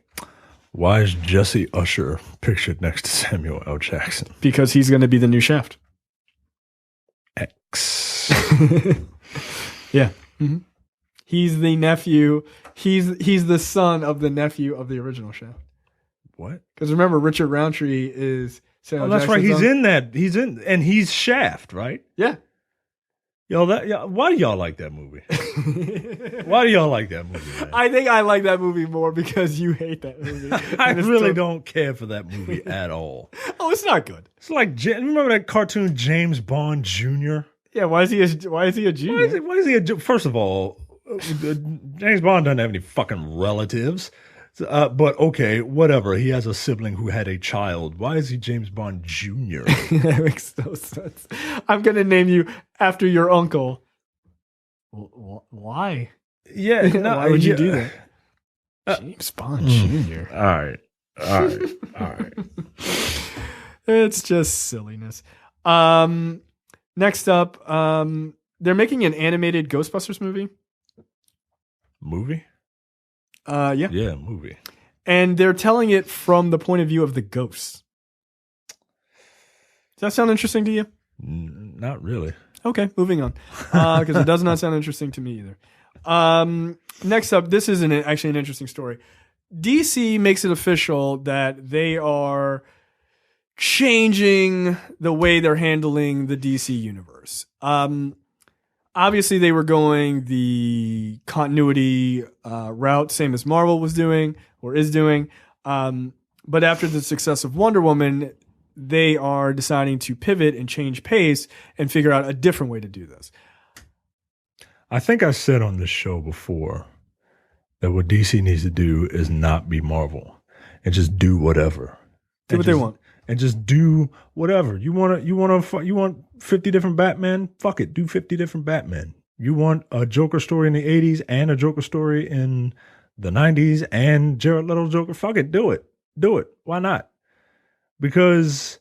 Why is Jesse Usher pictured next to Samuel L. Jackson? Because he's going to be the new Shaft. X. Yeah. Mm-hmm. He's the nephew. He's the son of the nephew of the original Shaft. What? Because remember, Richard Roundtree is Samuel that's right. Jackson's He's son. in that. He's Shaft, right? Yeah. Why do y'all like that movie? Why do y'all like that movie, man? I think I like that movie more because you hate that movie. I really don't care for that movie at all. Oh, it's not good. It's like, remember that cartoon James Bond Jr.? Yeah, why is he a junior? Why is he first of all, James Bond doesn't have any fucking relatives. But okay, whatever. He has a sibling who had a child. Why is he James Bond Jr.? That makes no sense. I'm going to name you after your uncle. Why? Yeah. No, why would you do that? James Bond Jr. All right. It's just silliness. Next up, they're making an animated Ghostbusters movie. Movie? Yeah. Yeah, movie. And they're telling it from the point of view of the ghosts. Does that sound interesting to you? Not really. Okay, moving on. Because it does not sound interesting to me either. Next up, this is actually an interesting story. DC makes it official that they are changing the way they're handling the DC universe. Obviously, they were going the continuity route, same as Marvel was doing or is doing. But after the success of Wonder Woman, they are deciding to pivot and change pace and figure out a different way to do this. I think I said on this show before that what DC needs to do is not be Marvel and just do whatever. Do what they want. And just do whatever. You want 50 different Batman? Fuck it. Do 50 different Batman. You want a Joker story in the 80s and a Joker story in the 90s and Jared Leto Joker? Fuck it. Do it. Do it. Why not? Because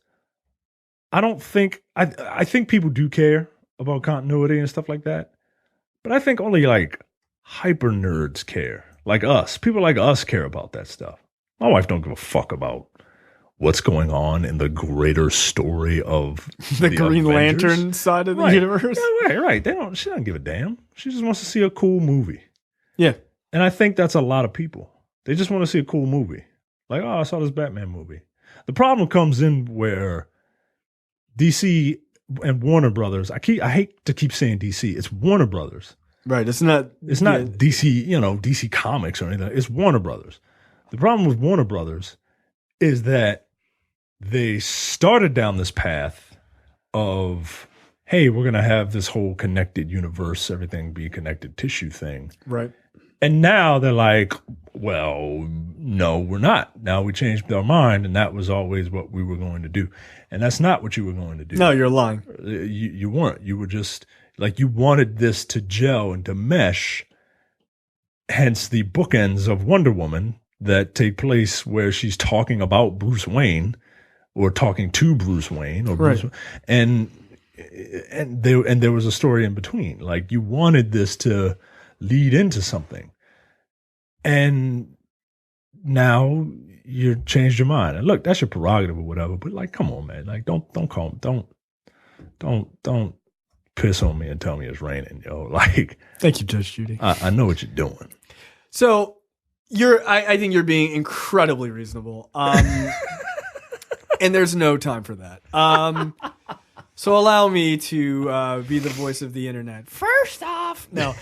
I don't think I think people do care about continuity and stuff like that. But I think only like hyper nerds care. Like us. People like us care about that stuff. My wife don't give a fuck about what's going on in the greater story of the Green Avengers. Lantern side of the universe. Yeah, right. She doesn't give a damn. She just wants to see a cool movie. Yeah. And I think that's a lot of people. They just want to see a cool movie. Like, oh, I saw this Batman movie. The problem comes in where DC and Warner Brothers, I hate to keep saying DC, it's Warner Brothers. Right. It's not DC, DC Comics or anything. It's Warner Brothers. The problem with Warner Brothers is that they started down this path of, hey, we're going to have this whole connected universe, everything be connected tissue thing. Right. And now they're like, well, no, we're not. Now we changed our mind, and that was always what we were going to do. And that's not what you were going to do. No, you're lying. You weren't. You were just like, you wanted this to gel and to mesh, hence the bookends of Wonder Woman that take place where she's talking about Bruce Wayne or talking to Bruce Wayne or Bruce, and there was a story in between. Like, you wanted this to lead into something, and now you changed your mind. And look, that's your prerogative or whatever. But like, come on, man. Like, don't piss on me and tell me it's raining, yo. Like, thank you, Judge Judy. I know what you're doing. So. I think you're being incredibly reasonable. And there's no time for that. So allow me to be the voice of the internet. First off, no.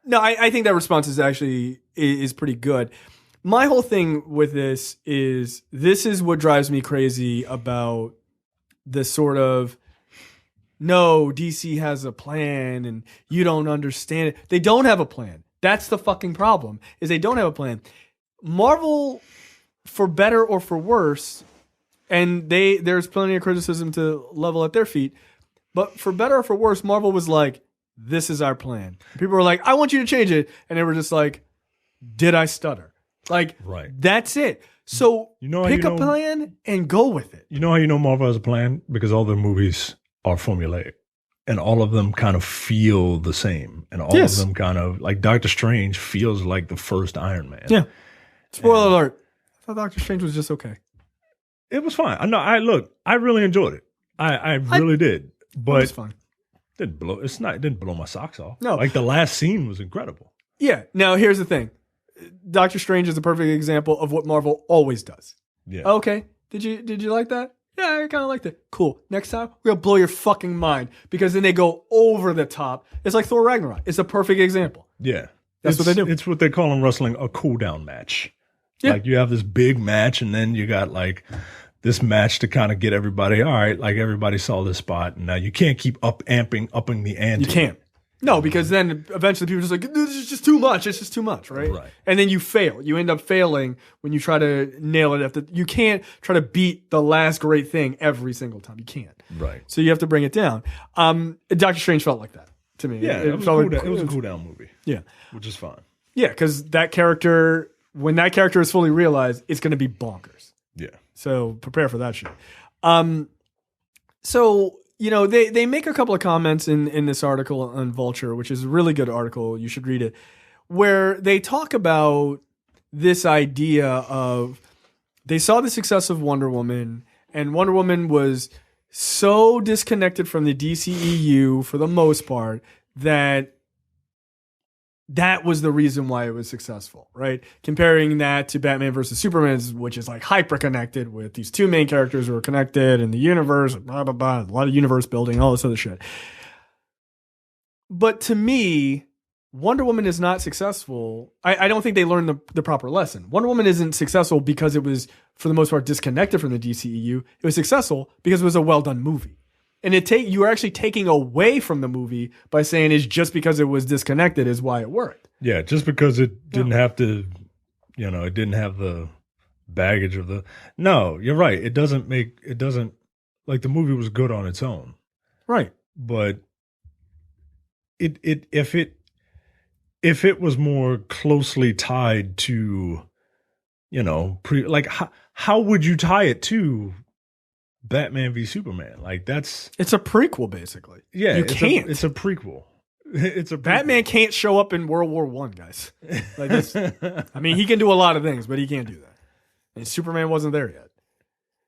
No, I think that response is actually is pretty good. My whole thing with this is what drives me crazy about the sort of, no, DC has a plan and you don't understand it. They don't have a plan. That's the fucking problem, is they don't have a plan. Marvel, for better or for worse, and there's plenty of criticism to level at their feet, but for better or for worse, Marvel was like, this is our plan. People were like, I want you to change it. And they were just like, did I stutter? Like, right. That's it. So pick a plan and go with it. You know how you know Marvel has a plan? Because all their movies are formulaic. And all of them kind of feel the same. And all of them kind of, like Doctor Strange feels like the first Iron Man. Yeah. Spoiler alert. I thought Doctor Strange was just okay. It was fine. I really enjoyed it. I really did. But it was fine. It didn't blow my socks off. No. Like the last scene was incredible. Yeah. Now here's the thing. Doctor Strange is the perfect example of what Marvel always does. Yeah. Okay. Did you like that? Yeah, I kind of liked it. Cool. Next time, we're going to blow your fucking mind because then they go over the top. It's like Thor Ragnarok. It's a perfect example. Yeah. That's what they do. It's what they call in wrestling a cool down match. Yeah. Like you have this big match and then you got like this match to kind of get everybody, all right, like everybody saw this spot. And now you can't keep upping the ante. You can't. No, because then eventually people are just like, this is just too much. It's just too much, right? Right. And then you fail. You end up failing when you try to nail it. You can't try to beat the last great thing every single time. You can't. Right. So you have to bring it down. Doctor Strange felt like that to me. Yeah, it was a cool down movie. Yeah. Which is fine. Yeah, because that character, when that character is fully realized, it's going to be bonkers. Yeah. So prepare for that shit. So, you know, they make a couple of comments in this article on Vulture, which is a really good article. You should read it, where they talk about this idea of they saw the success of Wonder Woman, and Wonder Woman was so disconnected from the DCEU for the most part that was the reason why it was successful, right? Comparing that to Batman versus Superman, which is like hyper connected with these two main characters who are connected in the universe, blah, blah, blah, a lot of universe building, all this other shit. But to me, Wonder Woman is not successful. I don't think they learned the proper lesson. Wonder Woman isn't successful because it was, for the most part, disconnected from the DCEU. It was successful because it was a well-done movie. And you were actually taking away from the movie by saying it's just because it was disconnected is why it worked. Yeah, just because it didn't have to, you know, it didn't have the baggage of the. No, you're right. It doesn't like the movie was good on its own. Right. But if it was more closely tied to, you know, how would you tie it to Batman v Superman? Like it's a prequel, basically. Yeah, you can't. It's a prequel. It's a prequel. Batman can't show up in World War I, guys. Like this. I mean, he can do a lot of things, but he can't do that. And Superman wasn't there yet.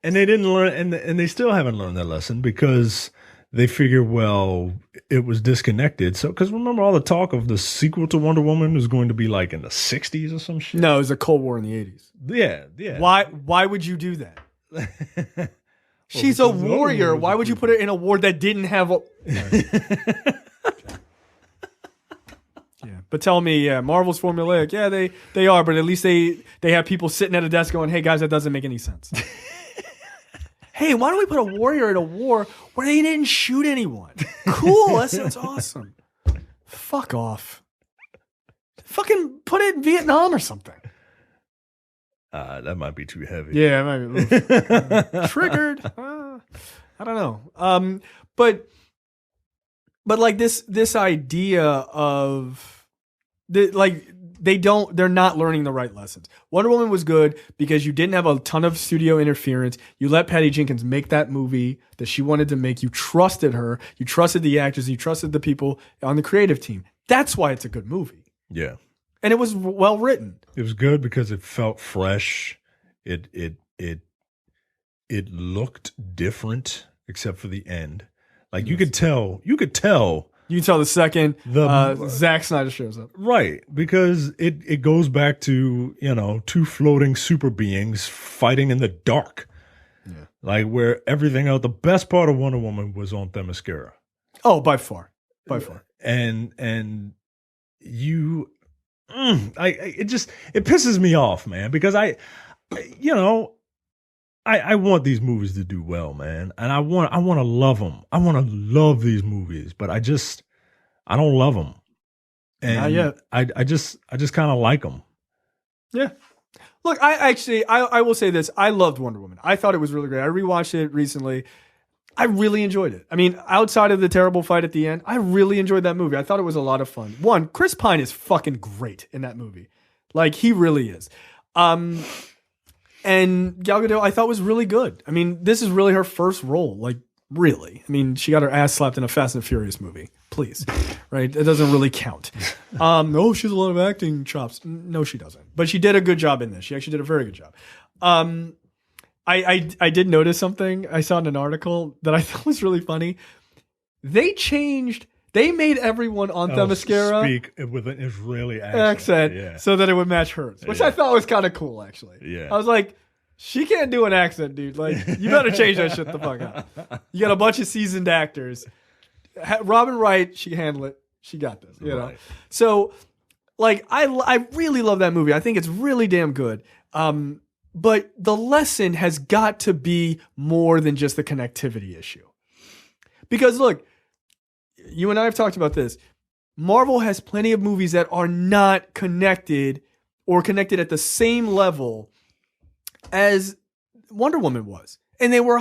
And they didn't learn, and they still haven't learned their lesson because they figure, well, it was disconnected. So, because remember all the talk of the sequel to Wonder Woman is going to be like in the 60s or some shit. No, it was a Cold War in the 80s. Yeah. Why would you do that? She's a warrior. Why would you put her in a war that didn't have a... Yeah, but tell me, Marvel's formulaic. Yeah, they are, but at least they have people sitting at a desk going, hey, guys, that doesn't make any sense. Hey, why don't we put a warrior in a war where they didn't shoot anyone? Cool, that sounds awesome. Fuck off. Fucking put it in Vietnam or something. That might be too heavy. Yeah, it might be triggered. I don't know. But like this idea of they're not learning the right lessons. Wonder Woman was good because you didn't have a ton of studio interference. You let Patty Jenkins make that movie that she wanted to make. You trusted her. You trusted the actors. You trusted the people on the creative team. That's why it's a good movie. Yeah. And it was well written. It was good because it felt fresh. It looked different, except for the end. Like you could tell. You can tell the second Zack Snyder shows up. Right, because it goes back to, you know, two floating super beings fighting in the dark. Yeah. Like where everything else, the best part of Wonder Woman was on Themyscira. Oh, by far. And you. It pisses me off, man, because I want these movies to do well, man, and I want to love them. I want to love these movies, but I don't love them, and not yet. I just kind of like them. Yeah. Look, I will say this: I loved Wonder Woman. I thought it was really great. I rewatched it recently. I really enjoyed it. I mean, outside of the terrible fight at the end, I really enjoyed that movie. I thought it was a lot of fun. One, Chris Pine is fucking great in that movie. Like, he really is. And Gal Gadot, I thought was really good. I mean, this is really her first role. Like, really. I mean, she got her ass slapped in a Fast and Furious movie. Please. Right? It doesn't really count. No, she has a lot of acting chops. No, she doesn't. But she did a good job in this. She actually did a very good job. I did notice something I saw in an article that I thought was really funny. They made everyone on Themyscira speak with an Israeli accent so that it would match hers, which I thought was kind of cool, actually. Yeah. I was like, she can't do an accent, dude. Like, you better change that shit the fuck out. You got a bunch of seasoned actors. Robin Wright, she can handle it. She got this, you know? So, like, I really love that movie. I think it's really damn good. But the lesson has got to be more than just the connectivity issue. Because, look, you and I have talked about this. Marvel has plenty of movies that are not connected or connected at the same level as Wonder Woman was. And they were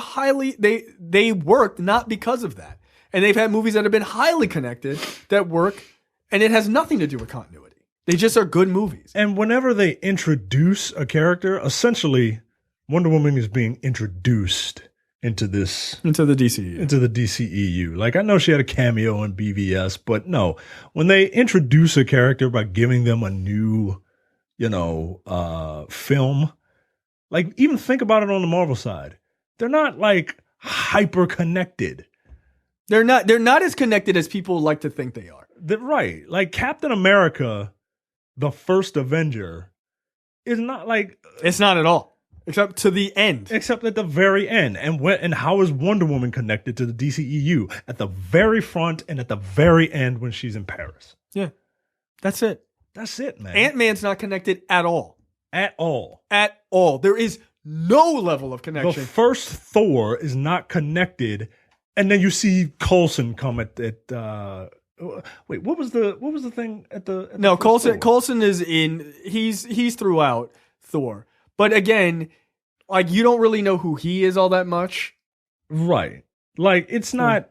they worked not because of that. And they've had movies that have been highly connected that work, and it has nothing to do with continuity. They just are good movies. And whenever they introduce a character, essentially Wonder Woman is being introduced into the DCEU. Like, I know she had a cameo in BVS, but no, when they introduce a character by giving them a new, film, like, even think about it on the Marvel side. They're not like hyper connected. They're not as connected as people like to think they are. Right. Like Captain America, the first Avenger, is not like, it's not at all. Except to the end. Except at the very end. And how is Wonder Woman connected to the DCEU? At the very front and at the very end when she's in Paris. Yeah. That's it. That's it, man. Ant-Man's not connected at all. At all. At all. There is no level of connection. The first Thor is not connected. And then you see Coulson come at wait, what was the thing at the No, Coulson is in, he's throughout Thor. But again, like, you don't really know who he is all that much. Right. Like, it's not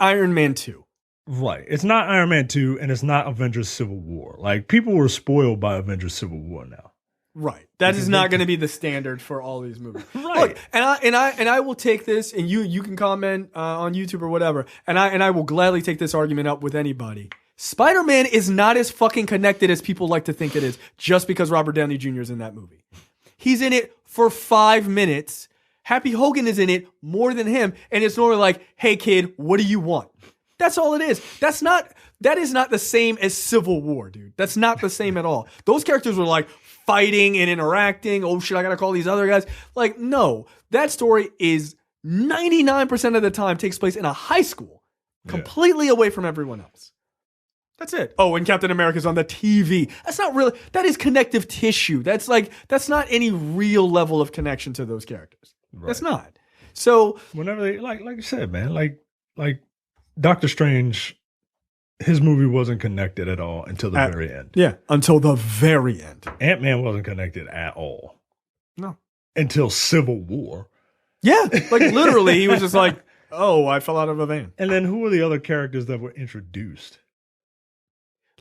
Iron Man 2. Right. It's not Iron Man 2 and it's not Avengers Civil War. Like, people were spoiled by Avengers Civil War now. Right. That is not going to be the standard for all these movies. Right. Look, and I will take this, and you can comment on YouTube or whatever, and I will gladly take this argument up with anybody. Spider-Man is not as fucking connected as people like to think it is just because Robert Downey Jr. is in that movie. He's in it for 5 minutes. Happy Hogan is in it more than him, and it's normally like, hey kid, what do you want? That's all it is. That is not the same as Civil War, dude. That's not the same at all. Those characters were like fighting and interacting. Oh shit, I gotta call these other guys. Like, no. That story is 99% of the time takes place in a high school, completely away from everyone else. That's it. Oh, and Captain America's on the TV. That's not really, that is connective tissue. That's not any real level of connection to those characters. Right. That's not. So whenever they, like you said, man, like Doctor Strange, his movie wasn't connected at all until the very end. Yeah, until the very end. Ant-Man wasn't connected at all. No. Until Civil War. Yeah, like literally, he was just like, oh, I fell out of a van. And then who were the other characters that were introduced?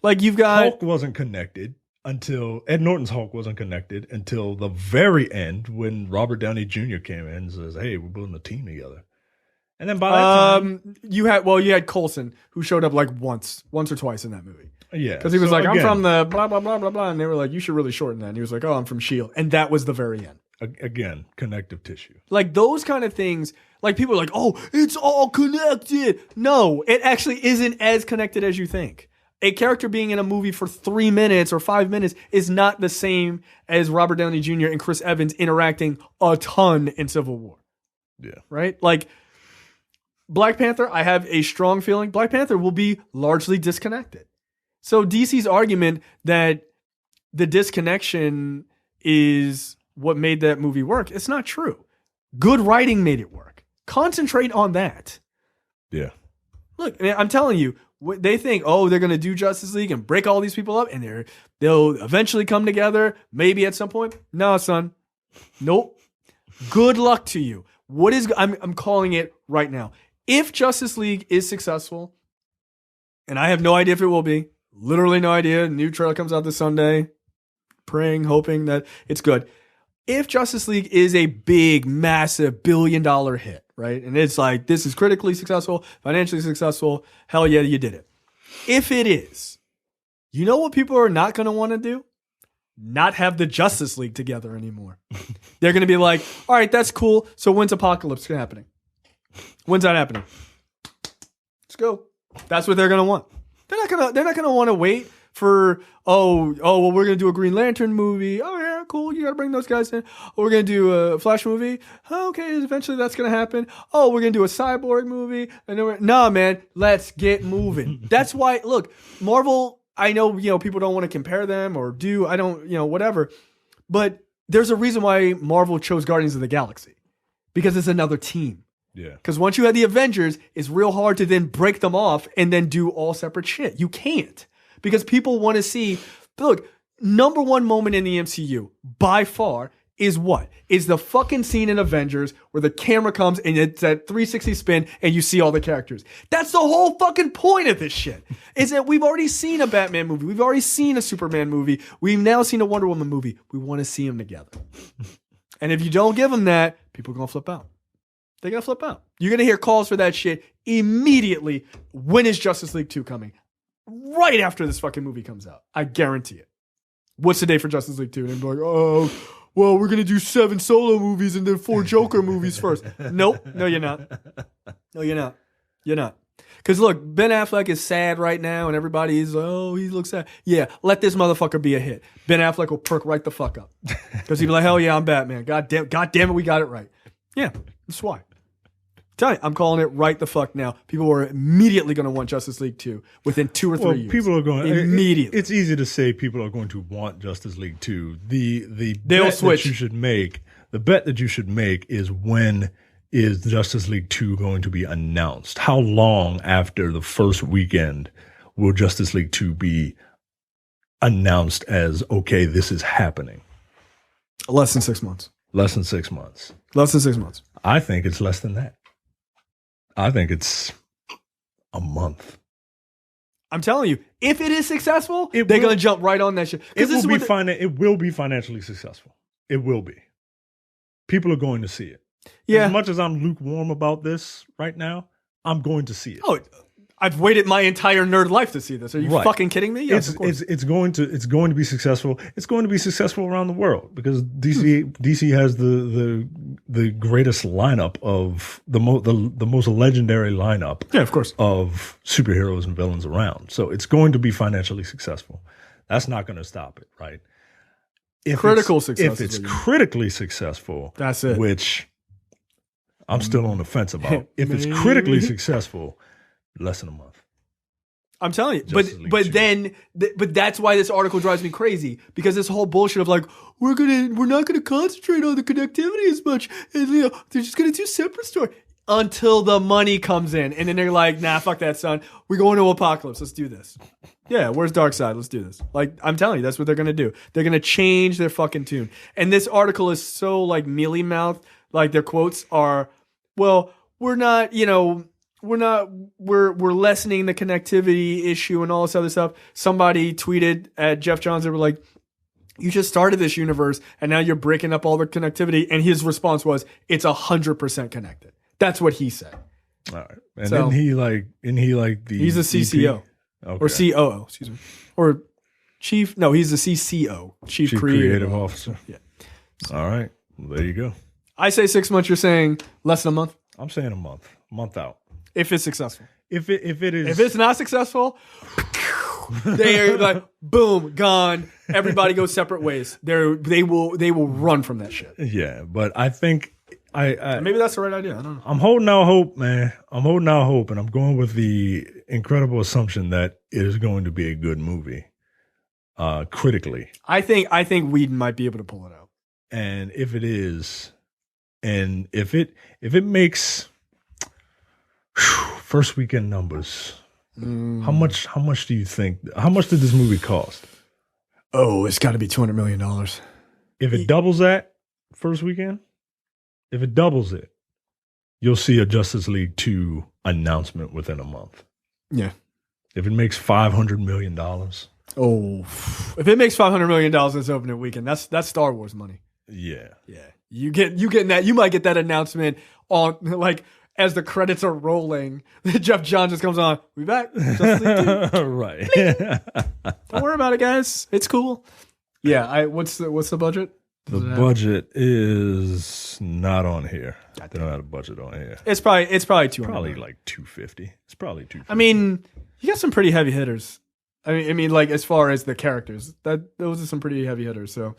Like, you've got Hulk wasn't connected until Ed Norton's Hulk wasn't connected until the very end when Robert Downey Jr. came in and says, "Hey, we're building a team together." And then by that time, you had Coulson, who showed up like once or twice in that movie. Yeah, because he was like, "I'm from the blah blah blah blah blah," and they were like, "You should really shorten that." And he was like, "Oh, I'm from S.H.I.E.L.D." And that was the very end. Again, connective tissue. Like those kind of things. Like people are like, "Oh, it's all connected." No, it actually isn't as connected as you think. A character being in a movie for 3 minutes or 5 minutes is not the same as Robert Downey Jr. and Chris Evans interacting a ton in Civil War. Yeah. Right? Like, Black Panther, I have a strong feeling Black Panther will be largely disconnected. So DC's argument that the disconnection is what made that movie work, it's not true. Good writing made it work. Concentrate on that. Yeah. Look, I'm telling you, they think, oh, they're going to do Justice League and break all these people up and they'll eventually come together, maybe at some point. No, son. Nope. Good luck to you. I'm calling it right now. If Justice League is successful, and I have no idea if it will be, literally no idea, new trailer comes out this Sunday, praying, hoping that it's good. If Justice League is a big, massive, billion-dollar hit, right? And it's like, this is critically successful, financially successful, hell yeah, you did it. If it is, you know what people are not going to want to do? Not have the Justice League together anymore. They're going to be like, all right, that's cool. So when's Apocalypse happening? When's that happening? Let's go. That's what they're gonna want. They're not gonna want to wait for well, we're gonna do a Green Lantern movie. Oh yeah, cool. You gotta bring those guys in. Oh, we're gonna do a Flash movie. Oh, okay, eventually that's gonna happen. Oh, we're gonna do a Cyborg movie. And then nah, man, let's get moving. That's why. Look, Marvel. I know people don't want to compare them or do. I don't whatever. But there's a reason why Marvel chose Guardians of the Galaxy, because it's another team. Yeah. Because once you have the Avengers, it's real hard to then break them off and then do all separate shit. You can't. Because people want to see, look, number one moment in the MCU, by far, is what? Is the fucking scene in Avengers where the camera comes and it's that 360 spin and you see all the characters. That's the whole fucking point of this shit. Is that we've already seen a Batman movie. We've already seen a Superman movie. We've now seen a Wonder Woman movie. We want to see them together. And if you don't give them that, people are going to flip out. They're going to flip out. You're going to hear calls for that shit immediately. When is Justice League 2 coming? Right after this fucking movie comes out. I guarantee it. What's the date for Justice League 2? And they'd be like, oh, well, we're going to do 7 solo movies and then 4 Joker movies first. Nope. No, you're not. No, you're not. You're not. Because look, Ben Affleck is sad right now and everybody's, he looks sad. Yeah, let this motherfucker be a hit. Ben Affleck will perk right the fuck up. Because he'll be like, hell yeah, I'm Batman. God damn it, we got it right. Yeah, that's why. Tell you, I'm calling it right the fuck now. People are immediately going to want Justice League 2 within 2 or 3 years. People are going immediately. It's easy to say people are going to want Justice League 2. They'll bet switch. That you should make, the bet that you should make is, when is Justice League 2 going to be announced? How long after the first weekend will Justice League 2 be announced as, okay, this is happening? Less than 6 months. Less than 6 months. Less than 6 months. I think it's less than that. I think it's a month. I'm telling you, if it is successful, they're going to jump right on that shit. It will be financially successful. It will be. People are going to see it. Yeah. As much as I'm lukewarm about this right now, I'm going to see it. Oh, I've waited my entire nerd life to see this. Are you fucking kidding me? Yes, it's going to be successful. It's going to be successful around the world because DC has the greatest lineup of the most legendary lineup. Yeah, of course, of superheroes and villains around. So it's going to be financially successful. That's not going to stop it, right? If it's critically successful, that's it. Which I'm still on the fence about. If it's critically successful, less than a month. I'm telling you, but that's why this article drives me crazy, because this whole bullshit of like we're not gonna concentrate on the connectivity as much, and they're just gonna do separate story until the money comes in, and then they're like, nah, fuck that, son. We're going to Apocalypse. Let's do this. Yeah, where's Darkseid? Let's do this. Like, I'm telling you, that's what they're gonna do. They're gonna change their fucking tune. And this article is so like mealy mouthed. Like their quotes are, well, we're lessening the connectivity issue and all this other stuff. Somebody tweeted at Jeff Johns, they were like, you just started this universe and now you're breaking up all the connectivity. And his response was, it's 100% connected. That's what he said. All right. And so, he's a CCO or COO, excuse me. Or chief. No, he's the CCO, Chief Creative Officer. Yeah. All right. Well, there you go. I say 6 months. You're saying less than a month? I'm saying a month out. If it's successful. If it's not successful, they are like, boom, gone. Everybody goes separate ways. They will run from that shit. Yeah, but I think maybe that's the right idea. I don't know. I'm holding out hope, man. I'm holding out hope, and I'm going with the incredible assumption that it is going to be a good movie. Critically, I think Whedon might be able to pull it out. And if it is, and if it makes first weekend numbers, how much do you think? How much did this movie cost? Oh, it's got to be $200 million. If it doubles that first weekend, if it doubles it, you'll see a Justice League 2 announcement within a month. Yeah. If it makes $500 million. Oh, if it makes $500 million this opening weekend, that's Star Wars money. Yeah. Yeah. You getting that. You might get that announcement on like as the credits are rolling. Jeff Johns just comes on. We back. Justice League 2. Right. Don't worry about it, guys. It's cool. Yeah. What's the budget? The budget is not on here. They don't have a budget on here. It's probably 200. Probably like 250. It's probably 250. I mean, you got some pretty heavy hitters. I mean, like as far as the characters, those are some pretty heavy hitters. So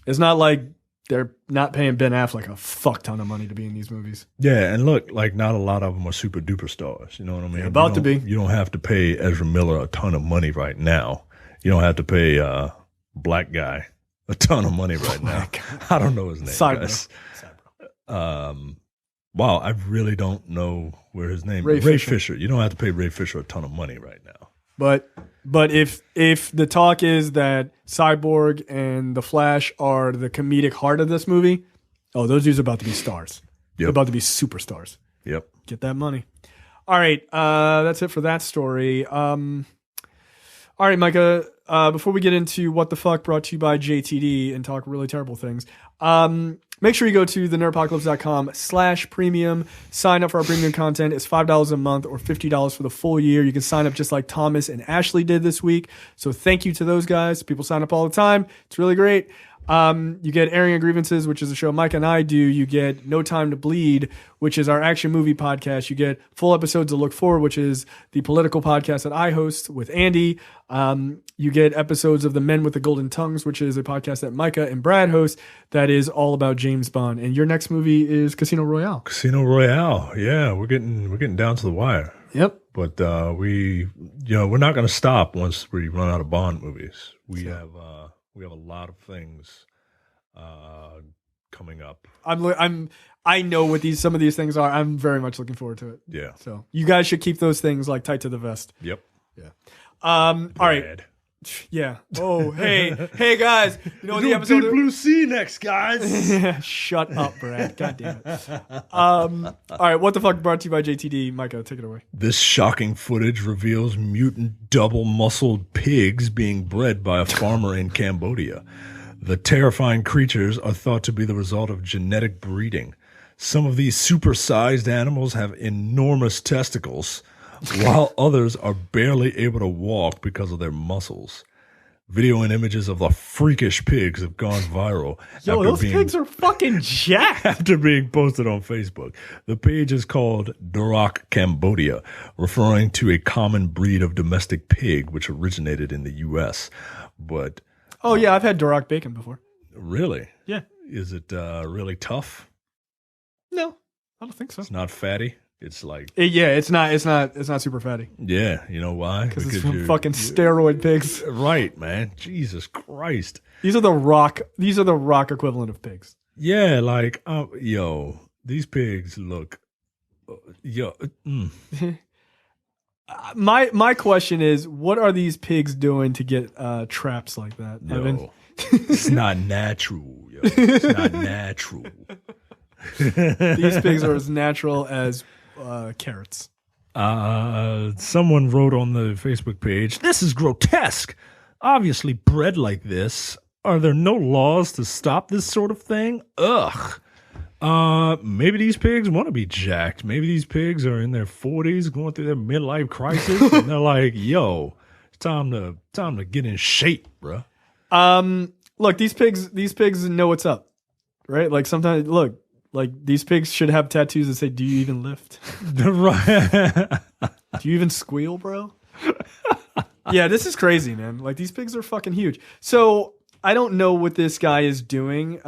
it's not like they're not paying Ben Affleck a fuck ton of money to be in these movies. Yeah, and look, like not a lot of them are super duper stars. You know what I mean? They're about to be. You don't have to pay Ezra Miller a ton of money right now. You don't have to pay black guy a ton of money right now. I don't know his name. Cyber. Wow, I really don't know where his name is. Ray Fisher. You don't have to pay Ray Fisher a ton of money right now. But if the talk is that Cyborg and the Flash are the comedic heart of this movie, those dudes are about to be stars. Yep. They're about to be superstars. Yep. Get that money. All right, that's it for that story. All right, Micah, before we get into What the Fuck brought to you by JTD and talk really terrible things, make sure you go to thenerdpocalypse.com/premium. Sign up for our premium content. It's $5 a month or $50 for the full year. You can sign up just like Thomas and Ashley did this week. So thank you to those guys. People sign up all the time. It's really great. You get Airing of Grievances, which is a show Mike and I do. You get No Time to Bleed, which is our action movie podcast. You get full episodes of Look Forward, which is the political podcast that I host with Andy. You get episodes of The Men with the Golden Tongues, which is a podcast that Micah and Brad host that is all about James Bond. And your next movie is Casino Royale. Casino Royale. Yeah, we're getting down to the wire. Yep. But we're not going to stop once we run out of Bond movies. We have a lot of things coming up. I know what some of these things are. I'm very much looking forward to it. Yeah. So you guys should keep those things like tight to the vest. Yep. Yeah. All right. Yeah. Oh, hey guys. You know what the episode Deep Blue Sea next, guys. Shut up, Brad. God damn it. All right. What the fuck brought to you by JTD? Micah, take it away. This shocking footage reveals mutant double-muscled pigs being bred by a farmer in Cambodia. The terrifying creatures are thought to be the result of genetic breeding. Some of these supersized animals have enormous testicles, while others are barely able to walk because of their muscles. Video and images of the freakish pigs have gone viral. Yo, those pigs are fucking jacked. After being posted on Facebook. The page is called Duroc Cambodia, referring to a common breed of domestic pig which originated in the U.S. But oh yeah, I've had Duroc bacon before. Really? Yeah. Is it really tough? No, I don't think so. It's not fatty. It's like it's not super fatty. Yeah, you know why? Because it's from fucking steroid pigs. Right, man. Jesus Christ. These are the rock equivalent of pigs. Yeah, like these pigs look My question is, what are these pigs doing to get traps like that? No, it's not natural. Yo. It's not natural. These pigs are as natural as carrots. Someone wrote on the Facebook page, "This is grotesque. Obviously bred like this. Are there no laws to stop this sort of thing? Ugh. Maybe these pigs want to be jacked. Maybe these pigs are in their 40s going through their midlife crisis and they're like, yo, it's time to get in shape, bro." Look, these pigs know what's up, right? Like sometimes, look, like these pigs should have tattoos that say, "Do you even lift? Right. Do you even squeal, bro?" Yeah, this is crazy, man. Like these pigs are fucking huge. So I don't know what this guy is doing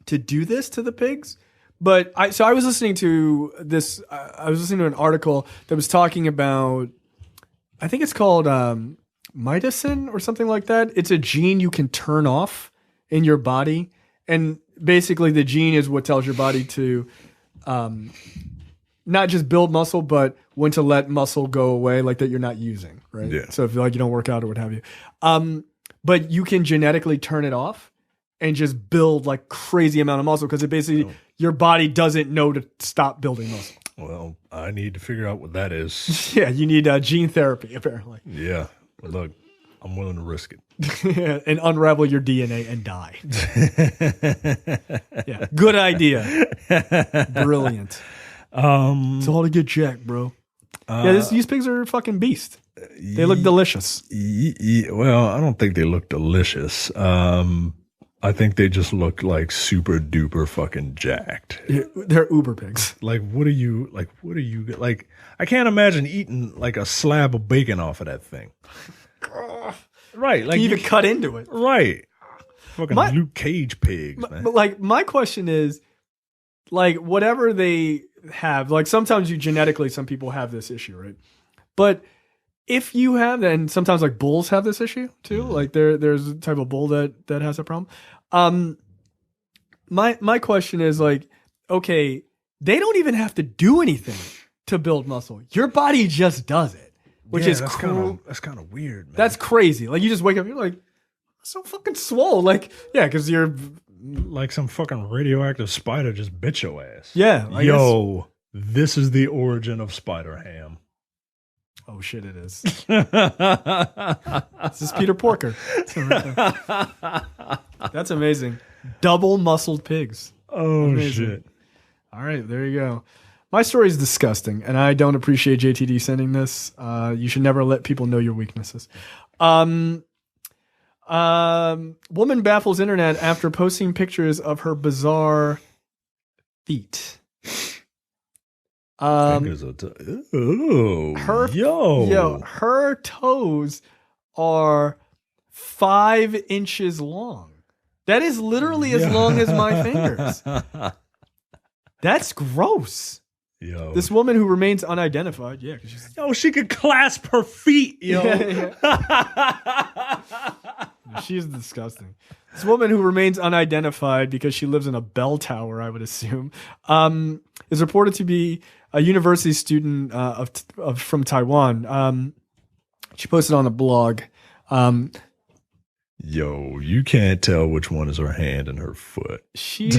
to do this to the pigs, but I was listening to this. I was listening to an article that was talking about, I think it's called mitocin or something like that. It's a gene you can turn off in your body, and basically the gene is what tells your body to not just build muscle, but when to let muscle go away, like that you're not using, right? Yeah. So if like you don't work out or what have you, but you can genetically turn it off and just build like crazy amount of muscle because it basically your body doesn't know to stop building muscle. Well, I need to figure out what that is. Yeah, you need gene therapy apparently. Yeah, look, I'm willing to risk it. And unravel your DNA and die. Yeah, good idea. Brilliant. It's all to get jacked, bro. These pigs are fucking beast. They look delicious. Well, I don't think they look delicious. I think they just look like super duper fucking jacked. Yeah, they're uber pigs. Like, what are you, I can't imagine eating like a slab of bacon off of that thing. Right. Like, you even cut into it. Right. Fucking Luke Cage pigs, man. But like, my question is, like, whatever they have, like, sometimes some people have this issue, right? But if you have that, and sometimes like bulls have this issue too, like there's a type of bull that has a problem. My question is like, okay, they don't even have to do anything to build muscle. Your body just does it, which is cool. That's kind of weird, man. That's crazy. Like, you just wake up, you're like, so fucking swole. Like, yeah, because you're like some fucking radioactive spider just bit your ass. Yeah. This is the origin of Spider Ham. Oh shit! It is. This is Peter Porker. That's amazing. Double muscled pigs. Oh amazing. Shit! All right, there you go. My story is disgusting, and I don't appreciate JTD sending this. You should never let people know your weaknesses. Woman baffles internet after posting pictures of her bizarre feet. Her toes are 5 inches long. That is literally as long as my fingers. That's gross. Yo. This woman who remains unidentified. Yeah, she could clasp her feet. Yo, she's disgusting. This woman who remains unidentified because she lives in a bell tower, I would assume, is reported to be a university student from Taiwan. She posted on a blog. You can't tell which one is her hand and her foot. She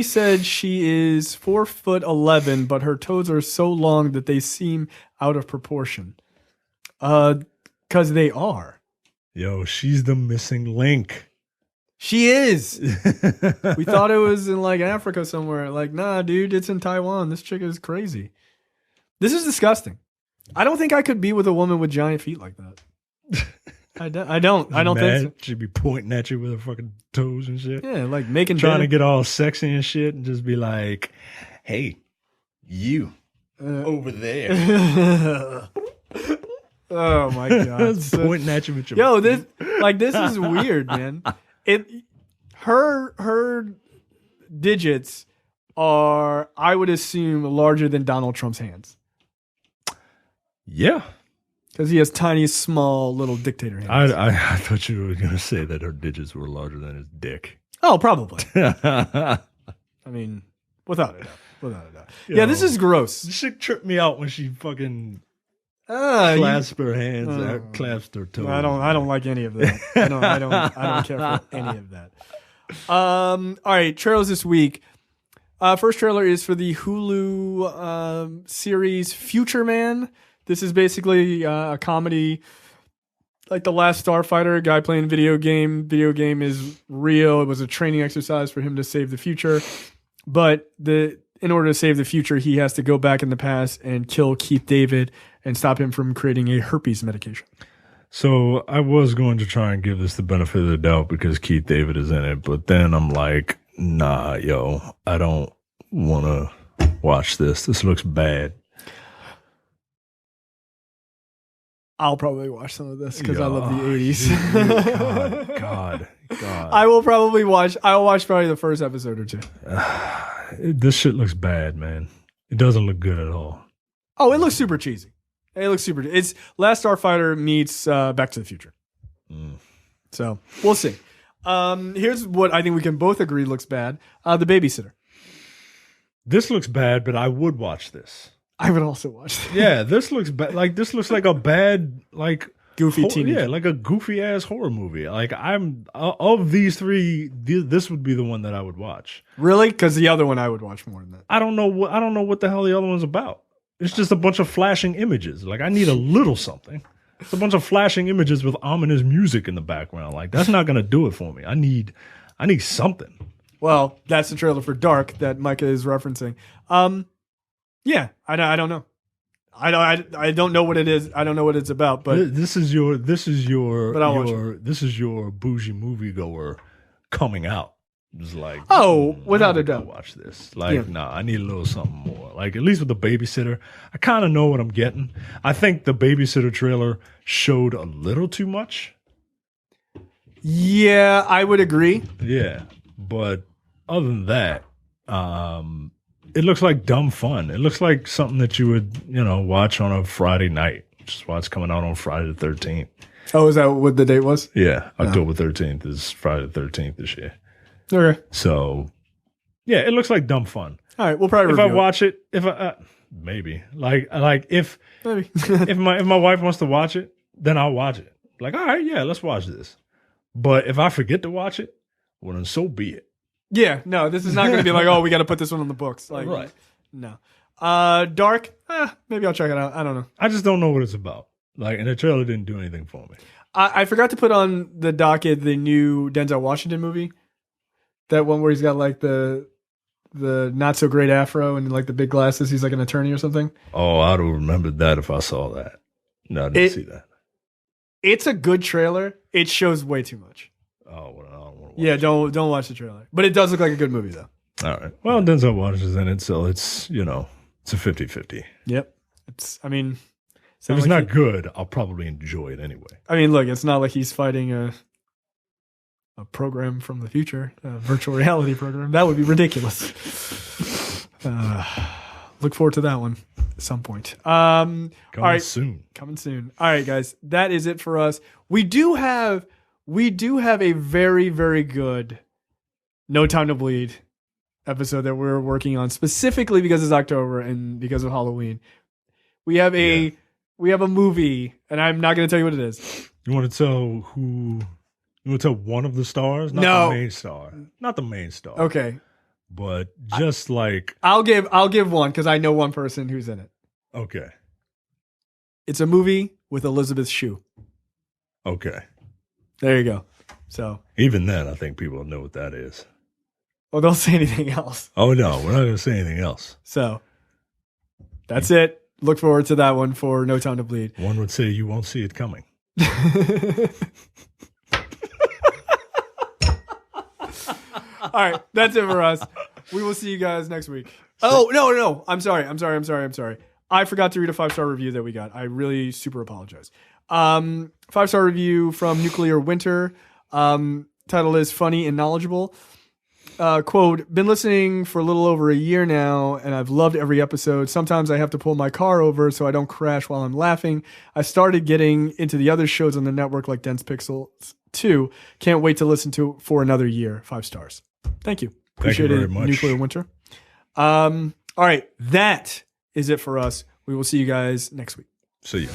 said she is 4'11", but her toes are so long that they seem out of proportion. 'Cause they are. Yo, she's the missing link. She is. We thought it was in like Africa somewhere. Like, nah, dude, it's in Taiwan. This chick is crazy. This is disgusting. I don't think I could be with a woman with giant feet like that. I don't think so. She'd be pointing at you with her fucking toes and shit. Yeah, like trying to get all sexy and shit, and just be like, "Hey, you over there." Oh my god! Pointing at you with your this is weird, man. Her digits are, I would assume, larger than Donald Trump's hands. Yeah, because he has tiny, small, little dictator hands. I thought you were gonna say that her digits were larger than his dick. Oh, probably. I mean, without a doubt. Yeah, this is gross. This shit tripped me out when she fucking clasped her hands, clasped her toes. I don't like any of that. I don't care for any of that. All right, trailers this week. First trailer is for the Hulu series Future Man. This is basically a comedy, like The Last Starfighter, a guy playing video game. Video game is real. It was a training exercise for him to save the future. But in order to save the future, he has to go back in the past and kill Keith David and stop him from creating a herpes medication. So I was going to try and give this the benefit of the doubt because Keith David is in it. But then I'm like, nah, I don't want to watch this. This looks bad. I'll probably watch some of this because I love the 80s. God. I will watch probably the first episode or two. This shit looks bad, man. It doesn't look good at all. Oh, it looks super cheesy. It's Last Starfighter meets Back to the Future. So we'll see. Here's what I think we can both agree looks bad. The Babysitter. This looks bad, but I would watch this. I would also watch this. Yeah, this looks bad. Like, this looks like a bad, like, goofy teenager. Yeah, like a goofy ass horror movie. Like, of these three, this would be the one that I would watch. Really? Because the other one I would watch more than that. I don't know what the hell the other one's about. It's just a bunch of flashing images. Like, I need a little something. It's a bunch of flashing images with ominous music in the background. Like, that's not gonna do it for me. I need something. Well, that's the trailer for Dark that Micah is referencing. Yeah, I don't know. I don't know what it is. I don't know what it's about, but this is your bougie moviegoer coming out. It's like, without a doubt, watch this. Like, I need a little something more. Like, at least with the babysitter, I kind of know what I'm getting. I think the babysitter trailer showed a little too much. Yeah, I would agree. Yeah, but other than that, it looks like dumb fun. It looks like something that you would, watch on a Friday night. Just watch coming out on Friday the 13th. Oh, is that what the date was? Yeah, October 13th is Friday the 13th this year. Okay. So, yeah, it looks like dumb fun. All right, we'll probably if I watch it. If I maybe if my wife wants to watch it, then I'll watch it. Like, all right, yeah, let's watch this. But if I forget to watch it, well, then so be it. Yeah, no, this is not going to be like, we got to put this one on the books. Like, right. No. Dark, maybe I'll check it out. I don't know. I just don't know what it's about. Like, and the trailer didn't do anything for me. I forgot to put on the docket the new Denzel Washington movie. That one where he's got like the not so great afro and like the big glasses. He's like an attorney or something. Oh, I'd have remembered that if I saw that. No, I didn't see that. It's a good trailer. It shows way too much. Oh, well, I don't want to watch it. Don't watch the trailer. But it does look like a good movie though. All right. Well, Denzel Washington's in it, so it's, it's a 50-50. Yep. If it's not good, I'll probably enjoy it anyway. I mean, look, it's not like he's fighting a program from the future, a virtual reality program. That would be ridiculous. Look forward to that one at some point. Coming soon. All right, guys, that is it for us. We do have a very, very good No Time to Bleed episode that we're working on specifically because it's October and because of Halloween. We have a movie, and I'm not going to tell you what it is. You want to tell who? You want to tell one of the stars? Not the main star. Not the main star. Okay. But just like I'll give one because I know one person who's in it. Okay. It's a movie with Elizabeth Shue. Okay. There you go. So even then, I think people know what that is. Well, don't say anything else. Oh no, we're not going to say anything else. So that's it. Look forward to that one for No Time to Bleed. One would say you won't see it coming. All right, that's it for us. We will see you guys next week. Oh, no. I'm sorry. I forgot to read a 5-star review that we got. I really super apologize. 5-star review from Nuclear Winter. Title is Funny and Knowledgeable. Quote, been listening for a little over a year now, and I've loved every episode. Sometimes I have to pull my car over so I don't crash while I'm laughing. I started getting into the other shows on the network like Dense Pixels 2. Can't wait to listen to for another year. 5 stars. Thank you. Appreciate it, much. Nuclear Winter. All right, that is it for us. We will see you guys next week. See you.